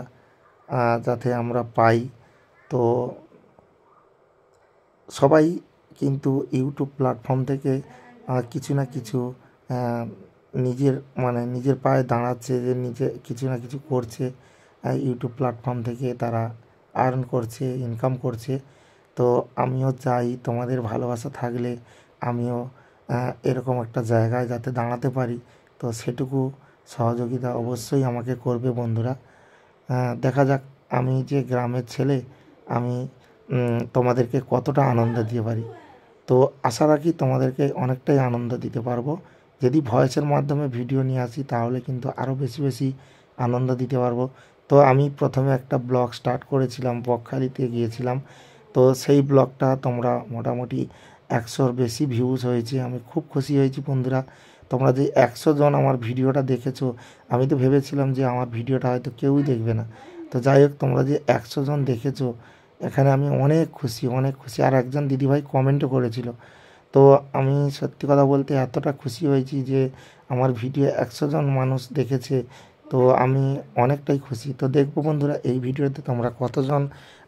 Speaker 6: যাতে আমরা পাই। তো সবাই কিন্তু ইউটিউব প্ল্যাটফর্ম থেকে কিছু না কিছু নিজের পায়ে দাঁড়াচ্ছে, যে নিজে কিছু না কিছু করছে, ইউটিউব প্ল্যাটফর্ম থেকে তারা আর্ন করছে, ইনকাম করছে। তো আমিও চাই তোমাদের ভালোবাসা থাকলে আমিও এরকম একটা জায়গায় যাতে দাঁড়াতে পারি। তো সেটুকু সহযোগিতা অবশ্যই আমাকে করবে বন্ধুরা। দেখা যাক আমি যে গ্রামের ছেলে, আমি তোমাদেরকে কতটা আনন্দ দিতে পারি। তো আশা রাখি তোমাদেরকে অনেকটাই আনন্দ দিতে পারবো। যদি ভয়েসের মাধ্যমে ভিডিও নিয়ে আসি তাহলে কিন্তু আরও বেশি বেশি আনন্দ দিতে পারবো। তো আমি প্রথমে একটা ব্লগ স্টার্ট করেছিলাম, বকখালিতে গিয়েছিলাম। তো সেই ব্লগটা তোমরা মোটামুটি 100-র বেশি ভিউজ হয়েছে। আমি খুব খুশি হয়েছি বন্ধুরা। তোমরা যে 100 জন আমার ভিডিওটা দেখেছো, আমি তো ভেবেছিলাম যে আমার ভিডিওটা হয়তো কেউই দেখবে না। তো যাই হোক, তোমরা যে 100 জন দেখেছো, এখানে আমি অনেক খুশি, অনেক খুশি। আর একজন দিদিভাই কমেন্টও করেছিল। তো আমি সত্যি কথা বলতে এতটা খুশি হয়েছি যে আমার ভিডিও 100 জন মানুষ দেখেছে। তো আমি অনেকটাই খুশি। তো দেখবো বন্ধুরা এই ভিডিওতে তোমরা কতজন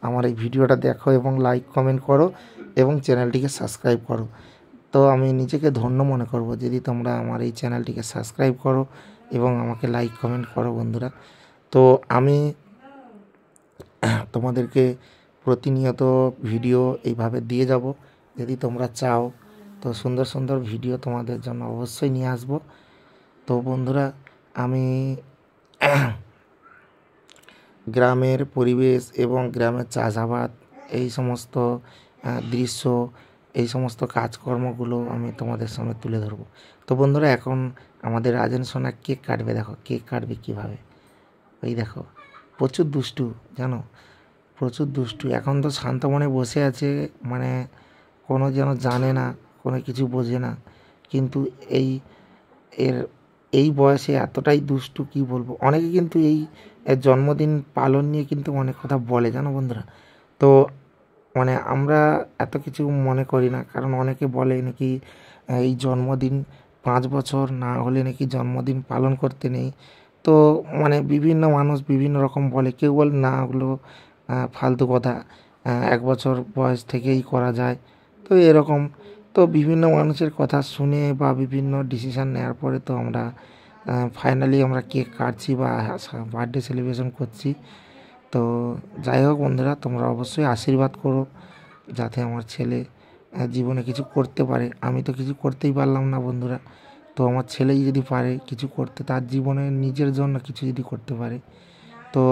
Speaker 6: আমার এই ভিডিওটা দেখো এবং লাইক কমেন্ট করো এবং চ্যানেলটিকে সাবস্ক্রাইব করো। তো আমি নিজেকে ধন্য মনে করব যদি তোমরা আমার এই চ্যানেলটিকে সাবস্ক্রাইব করো এবং আমাকে লাইক কমেন্ট করো বন্ধুরা। তো আমি তোমাদেরকে প্রতিনিয়ত ভিডিও এইভাবে দিয়ে যাব। যদি তোমরা চাও তো সুন্দর সুন্দর ভিডিও তোমাদের জন্য অবশ্যই নিয়ে আসব। তো বন্ধুরা, আমি গ্রামের পরিবেশ এবং গ্রামের চাষাবাদ, এই সমস্ত দৃশ্য, এই সমস্ত কাজকর্মগুলো আমি তোমাদের সামনে তুলে ধরবো। তো বন্ধুরা, এখন আমাদের রাজেন সোনা কেক কাটবে। দেখো কেক কাটবে কীভাবে, ওই দেখো প্রচুর দুষ্টু, জানো, প্রচুর দুষ্টু। এখন তো শান্ত মনে বসে আছে, মানে কোনো যেন জানে না, কোনো কিছু বোঝে না, কিন্তু এই বয়সে এতটাই দুষ্টু কি বলবো। অনেকে কিন্তু এর জন্মদিন পালন নিয়ে কিন্তু অনেক কথা বলে, জানো বন্ধুরা। তো মানে আমরা এত কিছু মনে করি না, কারণ অনেকে বলে নাকি এই জন্মদিন 5 বছর না হলে নাকি জন্মদিন পালন করতে নেই। তো মানে বিভিন্ন মানুষ বিভিন্ন রকম বলে, কেউ বলে না ওগুলো ফালতু কথা, 1 বছর বয়স থেকেই করা যায়। তো এরকম তো বিভিন্ন মানুষের কথা শুনে বা বিভিন্ন ডিসিশান নেওয়ার পরে তো আমরা ফাইনালি আমরা কেক কাটছি বা বার্থডে সেলিব্রেশন করছি। তো যাই হোক বন্ধুরা, তোমরা অবশ্যই আশীর্বাদ করো যাতে আমার ছেলে জীবনে কিছু করতে পারে। আমি তো কিছু করতেই পারলাম না বন্ধুরা, তো আমার ছেলেই যদি পারে কিছু করতে, তার জীবনে নিজের জন্য কিছু যদি করতে পারে, তো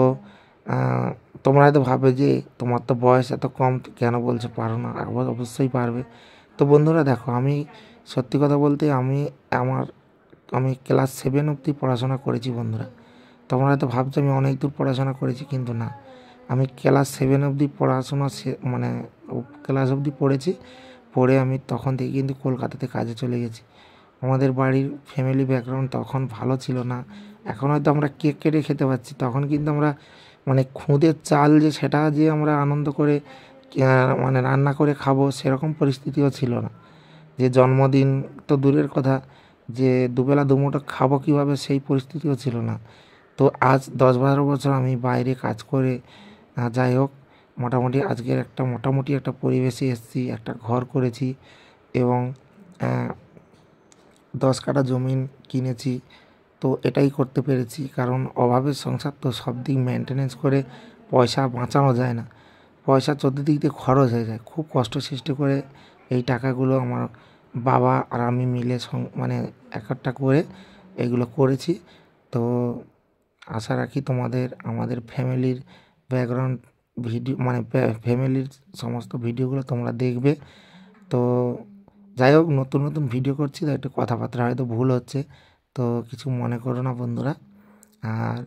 Speaker 6: তোমরা হয়তো ভাবে যে তোমার তো বয়স এত কম, কেন বলছো পারো না? অবশ্যই পারবে। তো বন্ধুরা দেখো, আমি সত্যি কথা বলতে আমি ক্লাস 7 অবধি পড়াশোনা করেছি বন্ধুরা। তোমরা হয়তো ভাবছো আমি অনেক দূর পড়াশোনা করেছি, কিন্তু না, আমি ক্লাস 7 অবধি পড়াশোনা মানে ক্লাস অবধি পড়েছি। পড়ে আমি তখন থেকে কিন্তু কলকাতাতে কাজে চলে গেছি। আমাদের বাড়ির ফ্যামিলি ব্যাকগ্রাউন্ড তখন ভালো ছিল না। এখন হয়তো আমরা কেক কেটে খেতে পাচ্ছি, তখন কিন্তু আমরা মানে খুদের চাল সেটা যে আমরা আনন্দ করে মানে রান্না করে খাবো সেরকম পরিস্থিতিও ছিল না। যে জন্মদিন তো দূরের কথা, যে দুবেলা দুমুঠো খাবো কীভাবে সেই পরিস্থিতিও ছিল না। তো আজ 10-12 বছর আমি বাইরে কাজ করে যাই হোক মোটামুটি আজকের মোটামুটি একটা পরিবেশে এসেছি, একটা ঘর করেছি এবং 10 কাঠা জমিন কিনেছি। তো এটাই করতে পেরেছি, কারণ অভাবের সংসার তো সব দিক মেনটেনেন্স করে পয়সা বাঁচানো যায় না, পয়সা চতুর্দিক দিয়ে খরচ হয়ে যায়। খুব কষ্ট সৃষ্টি করে এই টাকাগুলো আমার বাবা আর আমি মিলে মানে একটা করে এগুলো করেছি। তো আশা রাখি আমাদের ফ্যামিলির ব্যাকগ্রাউন্ড ভিডিও মানে ফ্যামিলির সমস্ত ভিডিওগুলো তোমরা দেখবে। তো যাই হোক, নতুন নতুন ভিডিও করছি তো একটু কথাবার্তা হয়তো ভুল হচ্ছে, তো কিছু মনে করো না বন্ধুরা। আর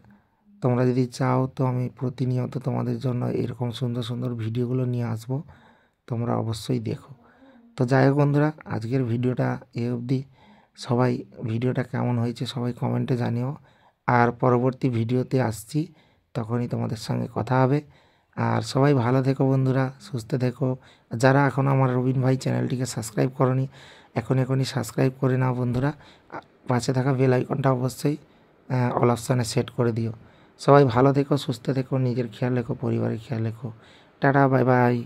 Speaker 6: তোমরা যদি চাও তো আমি প্রতিনিয়ত তোমাদের জন্য এরকম সুন্দর সুন্দর ভিডিওগুলো নিয়ে আসবো, তোমরা অবশ্যই দেখো। তো যাই হোক বন্ধুরা, আজকের ভিডিওটা এ অবধি। সবাই ভিডিওটা কেমন হয়েছে সবাই কমেন্টে জানিও। আর পরবর্তী ভিডিওতে আসছি, তখনই তোমাদের সঙ্গে কথা হবে। আর সবাই ভালো থেকো বন্ধুরা, সুস্থ থেকো। যারা এখন আমার রবিন ভাই চ্যানেলটিকে সাবস্ক্রাইব করনি, এখনই সাবস্ক্রাইব করে নাও বন্ধুরা। পাশে থাকা বেল আইকনটা অবশ্যই অল অপশানে সেট করে দিও। সবাই ভালো থেকো, সুস্থ থেকো, নিজের খেয়াল রেখো, পরিবারের খেয়াল রেখো। Tata, bye bye.